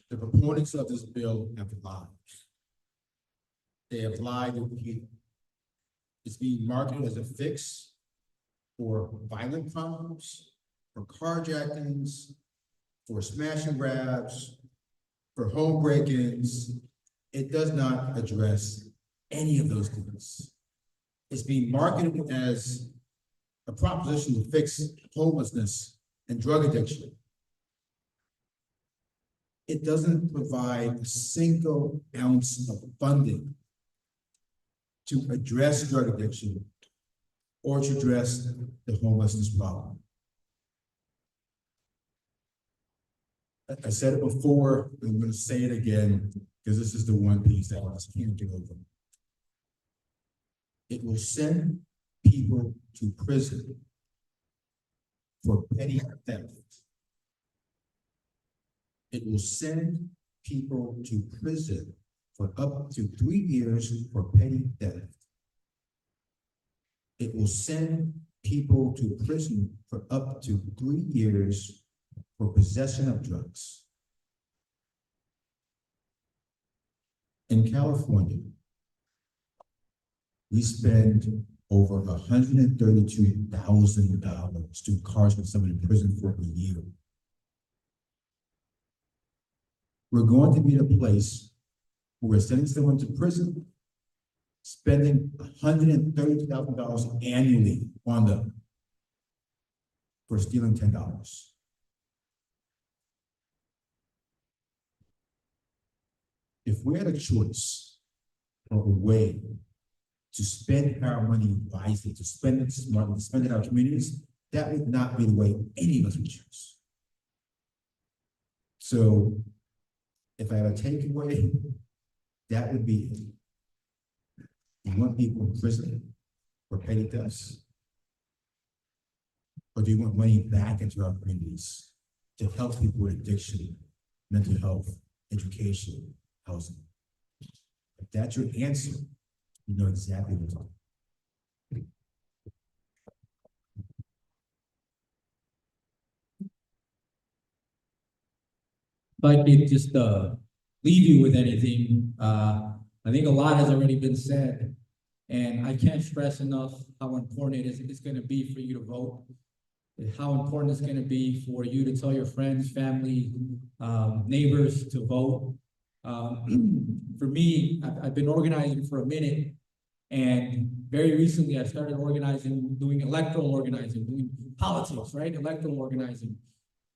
the proponents of this bill have lied. They have lied to people. It's being marketed as a fix for violent crimes, for carjackings, for smash and grabs, for home break-ins. It does not address any of those things. It's being marketed as a proposition to fix homelessness and drug addiction. It doesn't provide a single ounce of funding to address drug addiction or to address the homelessness problem. I said it before, I'm going to say it again, because this is the one piece that I just can't get over. It will send people to prison for petty theft. It will send people to prison for up to 3 years for petty theft. It will send people to prison for up to 3 years for possession of drugs. In California, we spend over $132,000 to incarcerate someone in prison for a year. We're going to be in a place where we're sending someone to prison, spending $130,000 annually on them for stealing $10. If we had a choice or a way to spend our money wisely, to spend it smartly, to spend it in our communities, that would not be the way any of us would choose. So if I have a takeaway, that would be it. You want people in prison for petty thefts? Or do you want money back into our communities to help people with addiction, mental health, education, housing? If that's your answer, you know exactly what I'm talking about. If I could just leave you with anything, I think a lot has already been said, and I can't stress enough how important it's going to be for you to vote, how important it's going to be for you to tell your friends, family, neighbors to vote. For me, I've been organizing for a minute, and very recently I started organizing, doing electoral organizing, doing politics, right? Electoral organizing.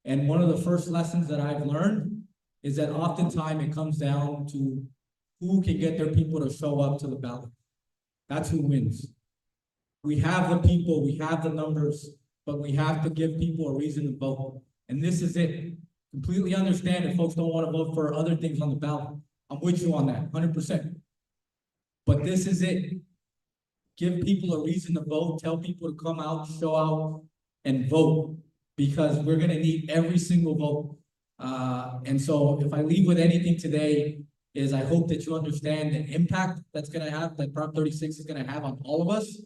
And one of the first lessons that I've learned is that oftentimes it comes down to who can get their people to show up to the ballot. That's who wins. We have the people, we have the numbers, but we have to give people a reason to vote. And this is it. Completely understand if folks don't want to vote for other things on the ballot. I'm with you on that, 100%. But this is it. Give people a reason to vote, tell people to come out, show out, and vote, because we're gonna need every single vote. And so if I leave with anything today, is I hope that you understand the impact that's gonna have, that Prop 36 is gonna have on all of us.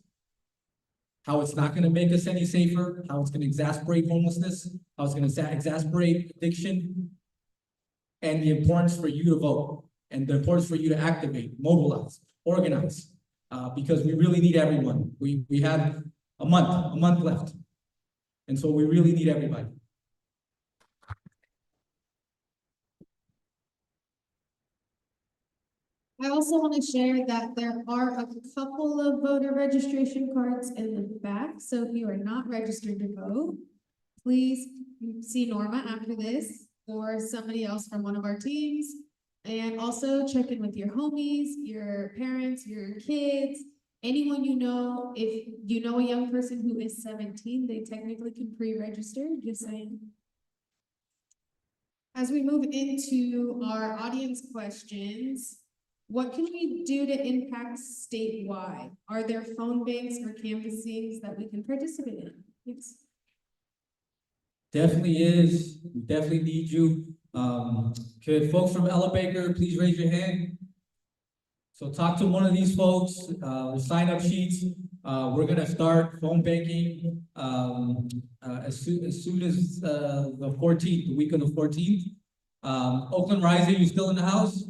How it's not gonna make us any safer, how it's gonna exacerbate homelessness, how it's gonna exacerbate addiction. And the importance for you to vote, and the importance for you to activate, mobilize, organize. Because we really need everyone. We have a month left. And so we really need everybody. I also want to share that there are a couple of voter registration cards in the back, so if you are not registered to vote, please see Norma after this or somebody else from one of our teams. And also check in with your homies, your parents, your kids, anyone you know. If you know a young person who is 17, they technically can pre-register, just saying. As we move into our audience questions, what can we do to impact statewide? Are there phone banks or canvassings that we can participate in? Thanks. Definitely is. We definitely need you. Could folks from Baker please raise your hand? So talk to one of these folks, the sign-up sheets. We're gonna start phone banking, as soon as, the 14th, the week of the 14th. Oakland Rising, you still in the house?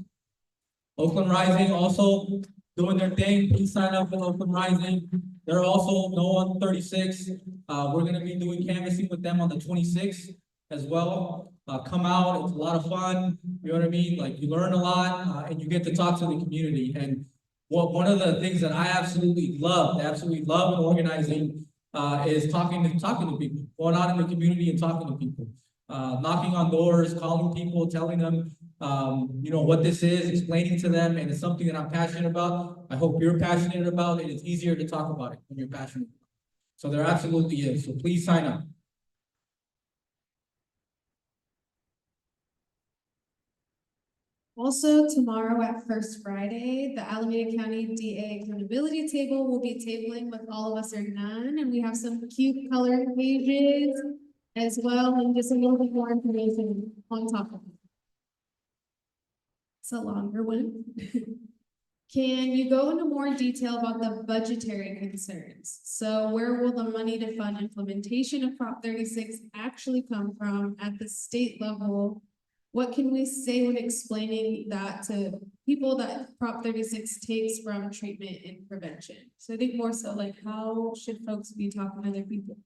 Oakland Rising also doing their thing. Please sign up with Oakland Rising. They're also No on 36. We're gonna be doing canvassing with them on the 26th as well. Come out, it's a lot of fun, you know what I mean? Like, you learn a lot, and you get to talk to the community. And one of the things that I absolutely love in organizing, is talking to people, going out in the community and talking to people. Knocking on doors, calling people, telling them, you know, what this is, explaining to them, and it's something that I'm passionate about. I hope you're passionate about it. It's easier to talk about it when you're passionate. So there absolutely is, so please sign up. Also, tomorrow at First Friday, the Alameda County DA Accountability Table will be tabling with All of Us Are None, and we have some cute colored pages as well, and just a little bit more information on top of it. It's a longer one. Can you go into more detail about the budgetary concerns? So where will the money to fund implementation of Prop 36 actually come from at the state level? What can we say when explaining that to people that Prop 36 takes from treatment and prevention? So I think more so like, how should folks be talking to other people?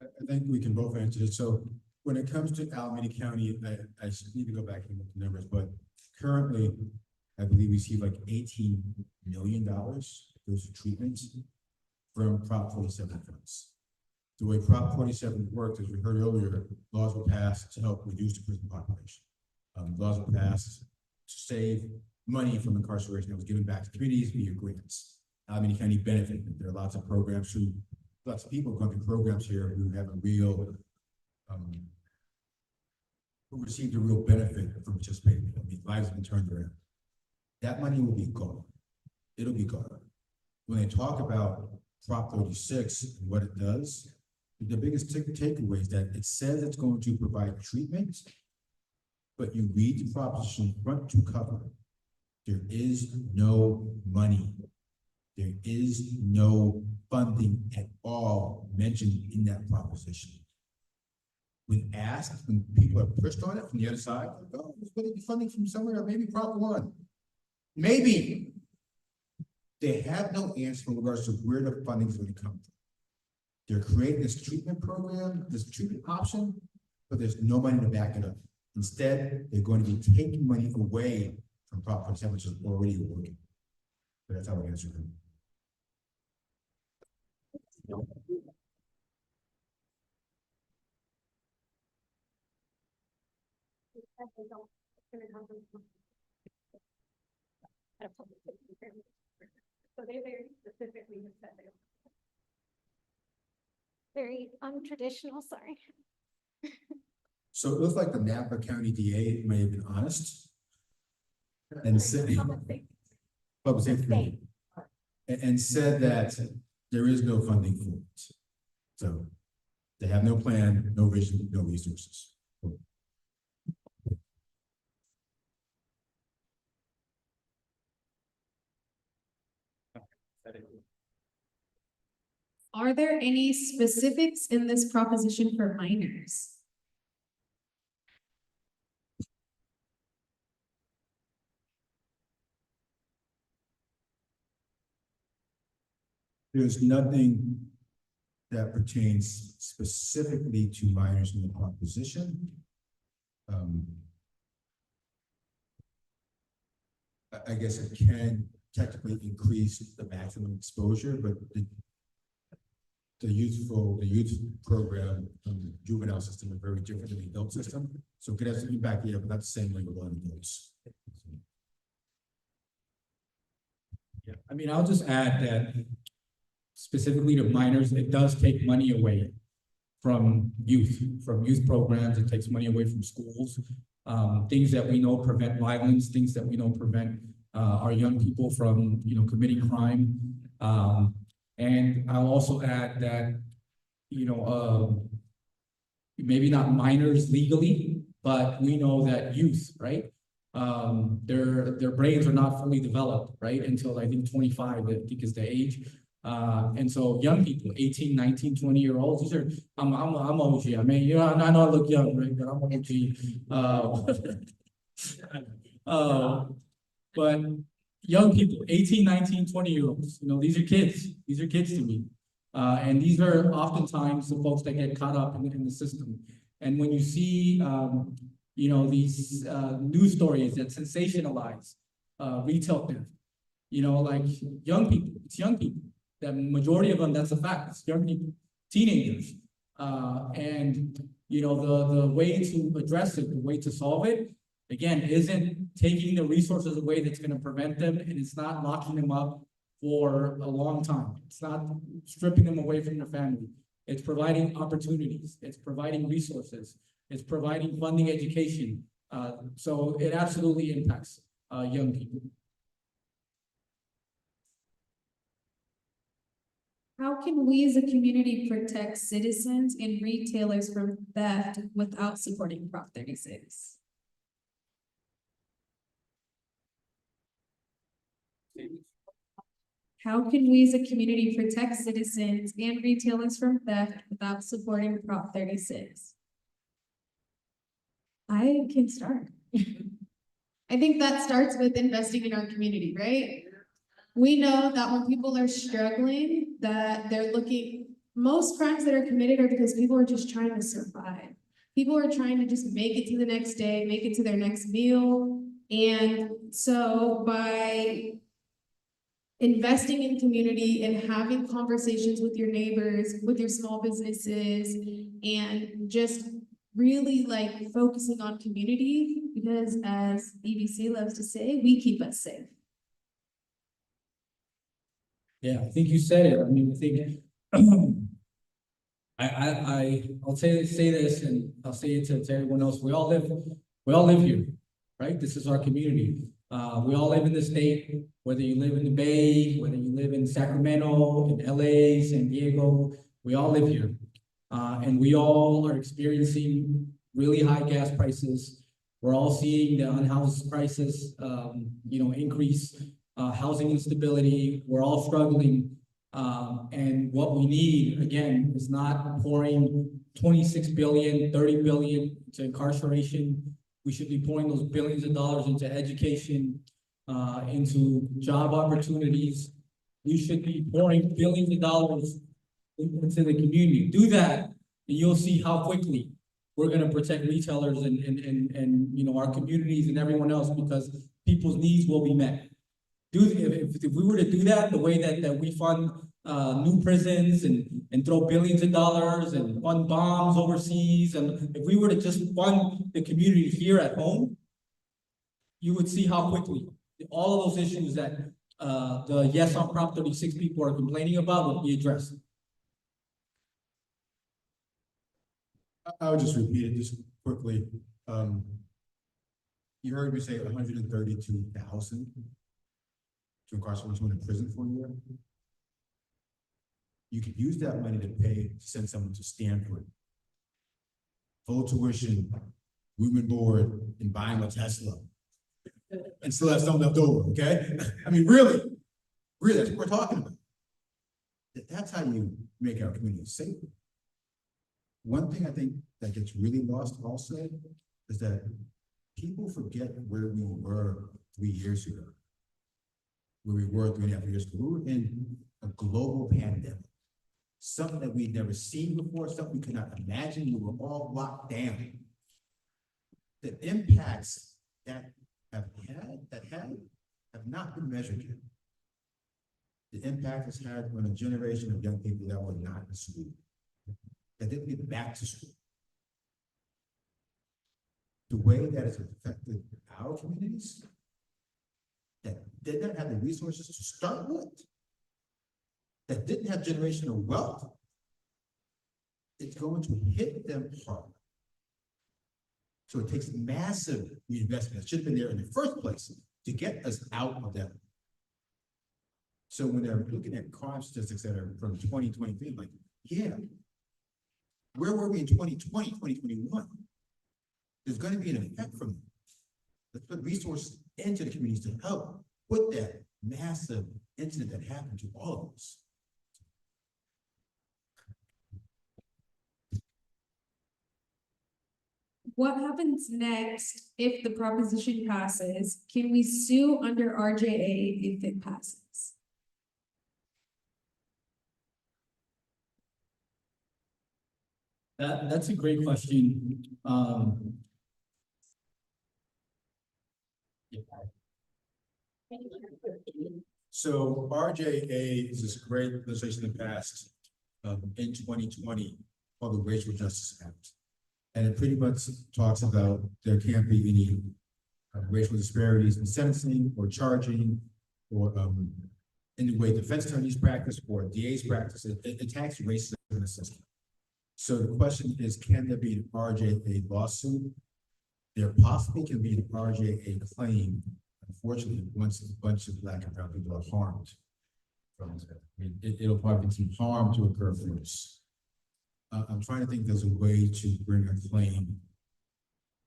I think we can both answer this. So when it comes to Alameda County, I need to go back and look at the numbers, but currently, I believe we receive like $18 million goes to treatments from Prop 47 funds. The way Prop 47 worked, as we heard earlier, laws were passed to help reduce the prison population. Laws were passed to save money from incarceration that was given back to communities via grants. Alameda County benefited. There are lots of programs lots of people going through programs here who have a real, who received a real benefit from participating. I mean, lives have been turned around. That money will be gone. It'll be gone. When they talk about Prop 36 and what it does, the biggest takeaway is that it says it's going to provide treatment, but you read the proposition front to cover. There is no money. There is no funding at all mentioned in that proposition. When asked, when people are pushed on it from the other side, like, oh, there's going to be funding from somewhere, maybe Prop 1. Maybe. They have no answer in regards to where the funding is going to come from. They're creating this treatment program, this treatment option, but there's no money to back it up. Instead, they're going to be taking money away from Prop 47, which is already working. But that's how we answer them. So they very specifically have said they very untraditional, sorry. So it looks like the Napa County DA may have been honest. and said, Public safety. public safety committee, and said that there is no funding for it. So they have no plan, no vision, no resources. Are there any specifics in this proposition for minors? There's nothing that pertains specifically to minors in the proposition. I guess it can technically increase the maximum exposure, but the youth program, juvenile system are very different than the adult system. So it could have some impact here, but not the same way with a lot of adults. Yeah, I mean, I'll just add that specifically to minors, it does take money away from youth programs. It takes money away from schools. Things that we know prevent violence, things that we know prevent our young people from, committing crime. And I'll also add that, maybe not minors legally, but we know that youth, right? Their brains are not fully developed, right? Until I think 25, I think is the age. And so young people, 18, 19, 20-year-olds, these are, I'm OG. I mean, I know I look young, right? But I'm OG. But young people, 18, 19, 20-year-olds, these are kids to me. And these are oftentimes the folks that get caught up in the system. And when you see, these news stories that sensationalize retail theft, like young people, it's young people. The majority of them, that's a fact, it's young people, teenagers. And, the way to address it, the way to solve it, again, isn't taking the resources away that's going to prevent them, and it's not locking them up for a long time. It's not stripping them away from their family. It's providing opportunities. It's providing resources. It's providing funding education. So it absolutely impacts young people. How can we as a community protect citizens and retailers from theft without supporting Prop 36? How can we as a community protect citizens and retailers from theft without supporting Prop 36? I can start. I think that starts with investing in our community, right? We know that when people are struggling, that they're most crimes that are committed are because people are just trying to survive. People are trying to just make it to the next day, make it to their next meal. And so by investing in community and having conversations with your neighbors, with your small businesses, and just really focusing on community, because as EBC loves to say, we keep us safe. Yeah, I think you said it. I mean, I think I'll say this, and I'll say it to everyone else. We all live here, right? This is our community. We all live in the state, whether you live in the Bay, whether you live in Sacramento, in LA, San Diego, we all live here. And we all are experiencing really high gas prices. We're all seeing the unhoused prices, increase, housing instability. We're all struggling. And what we need, again, is not pouring 26 billion, 30 billion to incarceration. We should be pouring those billions of dollars into education, into job opportunities. We should be pouring billions of dollars into the community. Do that, and you'll see how quickly we're going to protect retailers and our communities and everyone else, because people's needs will be met. If we were to do that the way that we fund new prisons and throw billions of dollars and fund bombs overseas, and if we were to just fund the community here at home, you would see how quickly all of those issues that the Yes on Prop 36 people are complaining about would be addressed. I would just repeat it just quickly. You heard me say 132,000 to incarcerate someone in prison for a year. You could use that money to send someone to Stanford, full tuition, room and board, and buying a Tesla, and still have some left over, okay? I mean, really, that's what we're talking about. That's how you make our community safer. One thing I think that gets really lost also is that people forget where we were 3 years ago. Where we were 3.5 years ago. We were in a global pandemic. Something that we'd never seen before, something we could not imagine. We were all locked down. The impacts that have not been measured yet. The impact it's had on a generation of young people that were not in school, that didn't get back to school. The way that it's affected our communities that did not have the resources to start with, that didn't have generational wealth, it's going to hit them hard. So it takes massive reinvestment that should have been there in the first place to get us out of that. So when they're looking at crime statistics that are from 2023, like, yeah, where were we in 2020, 2021? There's going to be an effect from them. Let's put resources into the communities to help with that massive incident that happened to all of us. What happens next if the proposition passes? Can we sue under RJA if it passes? That's a great question. So RJA is this great legislation that passed in 2020 called the Racial Justice Act. And it pretty much talks about there can't be any racial disparities in sentencing or charging or in the way defense attorneys practice or DAs practice. It attacks racism in the system. So the question is, can there be an RJA lawsuit? There possibly can be an RJA claim. Unfortunately, once a bunch of Black and brown people are harmed from it. I mean, it'll probably be some harm to occur first. I'm trying to think there's a way to bring a claim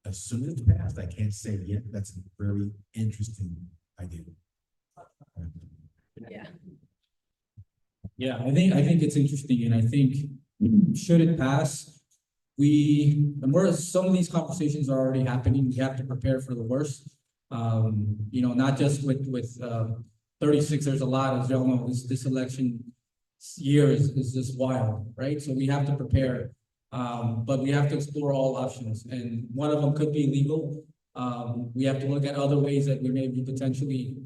as soon as it's passed. I can't say yet. That's a very interesting idea. Yeah. Yeah, I think it's interesting, and I think should it pass, some of these conversations are already happening. We have to prepare for the worst. Not just with 36. There's a lot, as y'all know, this election year is just wild, right? So we have to prepare, but we have to explore all options, and one of them could be legal. We have to look at other ways that we may be potentially.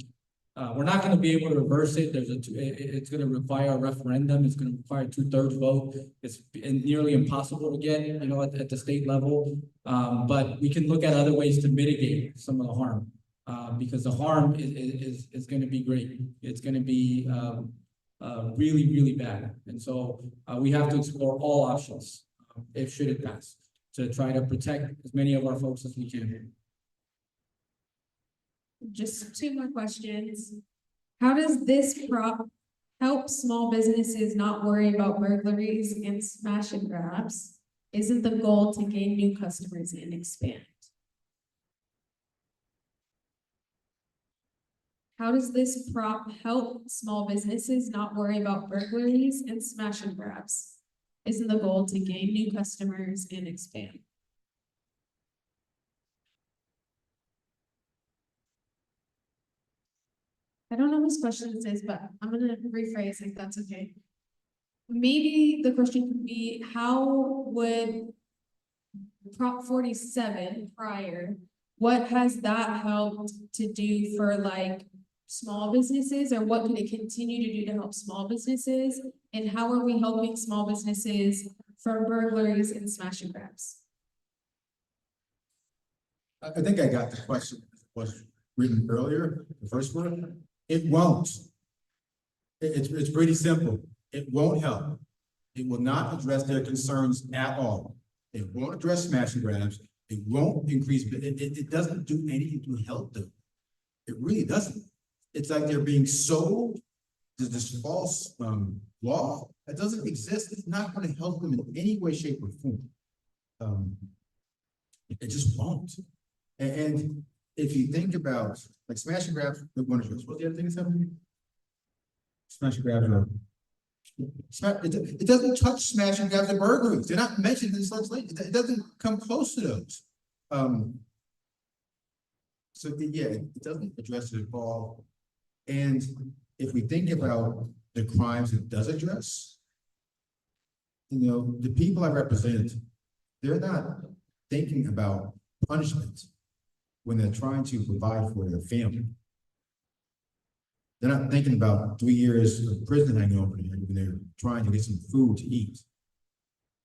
We're not going to be able to reverse it. It's going to require a referendum. It's going to require a 2/3 vote. It's nearly impossible to get, at the state level. But we can look at other ways to mitigate some of the harm, because the harm is going to be great. It's going to be really, really bad. And so we have to explore all options, should it pass, to try to protect as many of our folks as we can. Just two more questions. How does this prop help small businesses not worry about burglaries and smash and grabs? Isn't the goal to gain new customers and expand? How does this prop help small businesses not worry about burglaries and smash and grabs? Isn't the goal to gain new customers and expand? I don't know whose question this is, but I'm gonna rephrase if that's okay. Maybe the question could be, how would Prop 47 prior, what has that helped to do for like small businesses, or what can it continue to do to help small businesses? And how are we helping small businesses from burglaries and smash and grabs? I think I got the question was written earlier, the first one. It won't. It's pretty simple. It won't help. It will not address their concerns at all. It won't address smash and grabs. It won't increase, but it doesn't do anything to help them. It really doesn't. It's like they're being sold this false law that doesn't exist. It's not going to help them in any way, shape, or form. It just won't. And if you think about like smash and grab, the one of what's the other thing that's happening? Smash and grab. It doesn't touch smash and grab the burglaries. They're not mentioned in this legislation. It doesn't come close to those. So yeah, it doesn't address it at all. And if we think about the crimes it does address, you know, the people I represent, they're not thinking about punishment when they're trying to provide for their family. They're not thinking about 3 years of prison hanging over them when they're trying to get some food to eat.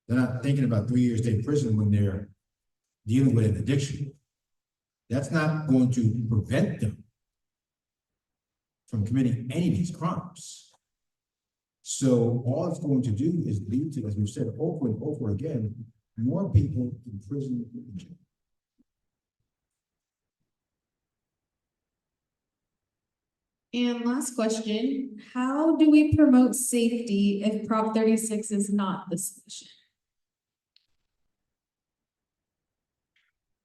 They're not thinking about 3 years in prison when they're dealing with an addiction. That's not going to prevent them from committing any of these crimes. So all it's going to do is lead to, as we've said over and over again, more people in prison and jail. And last question, how do we promote safety if Prop 36 is not the solution?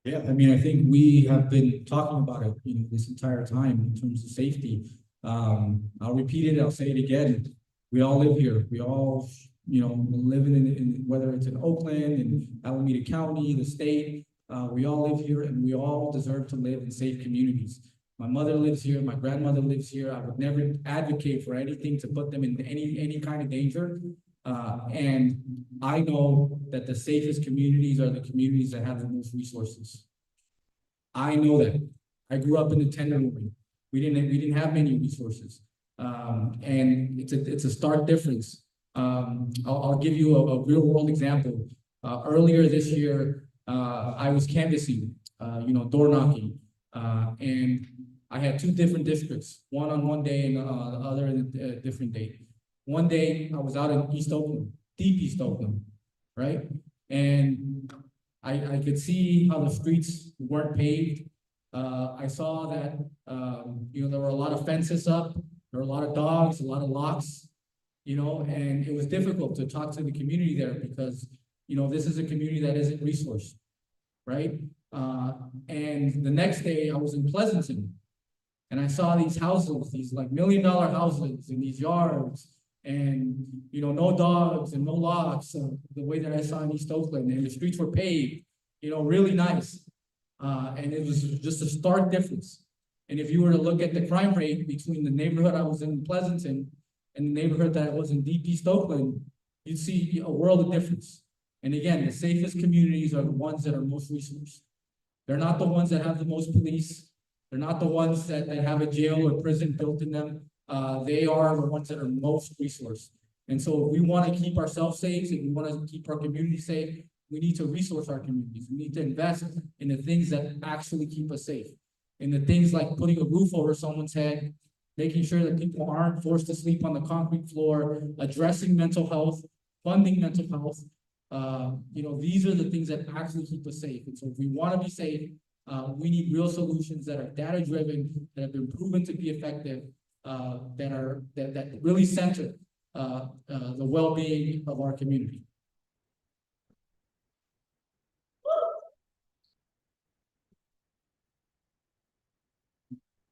Yeah, I mean, I think we have been talking about it, you know, this entire time in terms of safety. I'll repeat it, I'll say it again. We all live here. We all, you know, living in whether it's in Oakland, in Alameda County, the state, we all live here and we all deserve to live in safe communities. My mother lives here, my grandmother lives here. I would never advocate for anything to put them in any kind of danger. And I know that the safest communities are the communities that have the most resources. I know that. I grew up in the Tenderloin. We didn't have many resources. And it's a stark difference. I'll give you a real world example. Earlier this year, I was canvassing, you know, door knocking, and I had 2 different districts, one on one day and the other in a different day. One day I was out in East Oakland, deep East Oakland, right? And I could see how the streets weren't paved. I saw that, you know, there were a lot of fences up, there were a lot of dogs, a lot of locks, you know, and it was difficult to talk to the community there because, you know, this is a community that isn't resourced, right? And the next day I was in Pleasanton and I saw these houses, these like $1 million houses in these yards and, you know, no dogs and no locks, the way that I saw in East Oakland, and the streets were paved, you know, really nice. And it was just a stark difference. And if you were to look at the crime rate between the neighborhood I was in Pleasanton and the neighborhood that was in deep East Oakland, you'd see a world of difference. And again, the safest communities are the ones that are most resourced. They're not the ones that have the most police. They're not the ones that have a jail or prison built in them. They are the ones that are most resourced. And so if we want to keep ourselves safe, if we want to keep our community safe, we need to resource our communities. We need to invest in the things that actually keep us safe. In the things like putting a roof over someone's head, making sure that people aren't forced to sleep on the concrete floor, addressing mental health, funding mental health. You know, these are the things that actually keep us safe. And so if we want to be safe, we need real solutions that are data-driven, that have been proven to be effective, that really center the well-being of our community.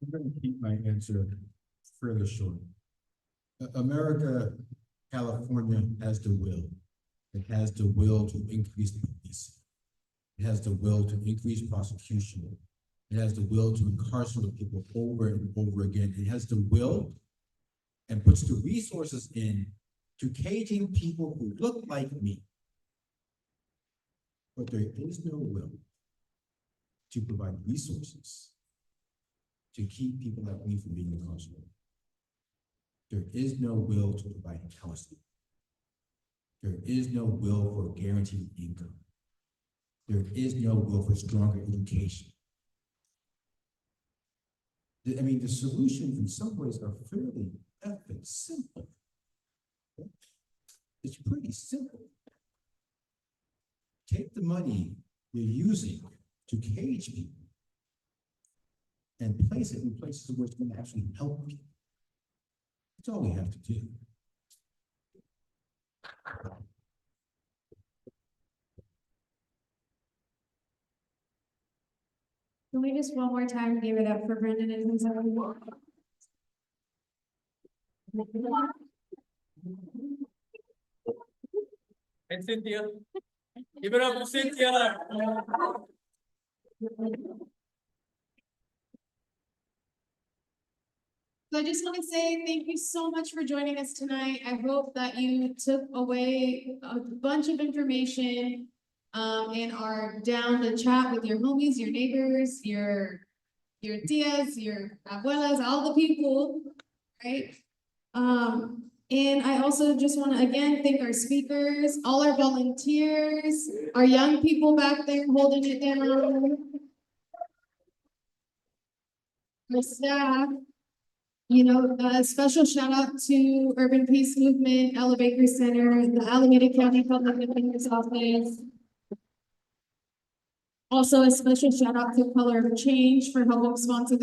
I'm going to keep my answer fairly short. America, California has the will. It has the will to increase the police. It has the will to increase prosecution. It has the will to incarcerate people over and over again. It has the will and puts the resources in to caging people who look like me. But there is no will to provide resources to keep people like me from being incarcerated. There is no will to provide housing. There is no will for guaranteed income. There is no will for stronger education. I mean, the solutions in some ways are fairly effing simple. It's pretty simple. Take the money you're using to cage people and place it in places where it's gonna actually help people. That's all we have to do. Can we just one more time give it up for Brendon and his own? And Cynthia. Give it up for Cynthia. So I just want to say thank you so much for joining us tonight. I hope that you took away a bunch of information and are down to chat with your homies, your neighbors, your tias, your abuelas, all the people, right? And I also just want to again thank our speakers, all our volunteers, our young people back there holding it down, our staff. You know, a special shout out to Urban Peace Movement, Ella Baker Center, the Alameda County Public Defender's Office. Also, a special shout out to Color of Change for helping sponsor this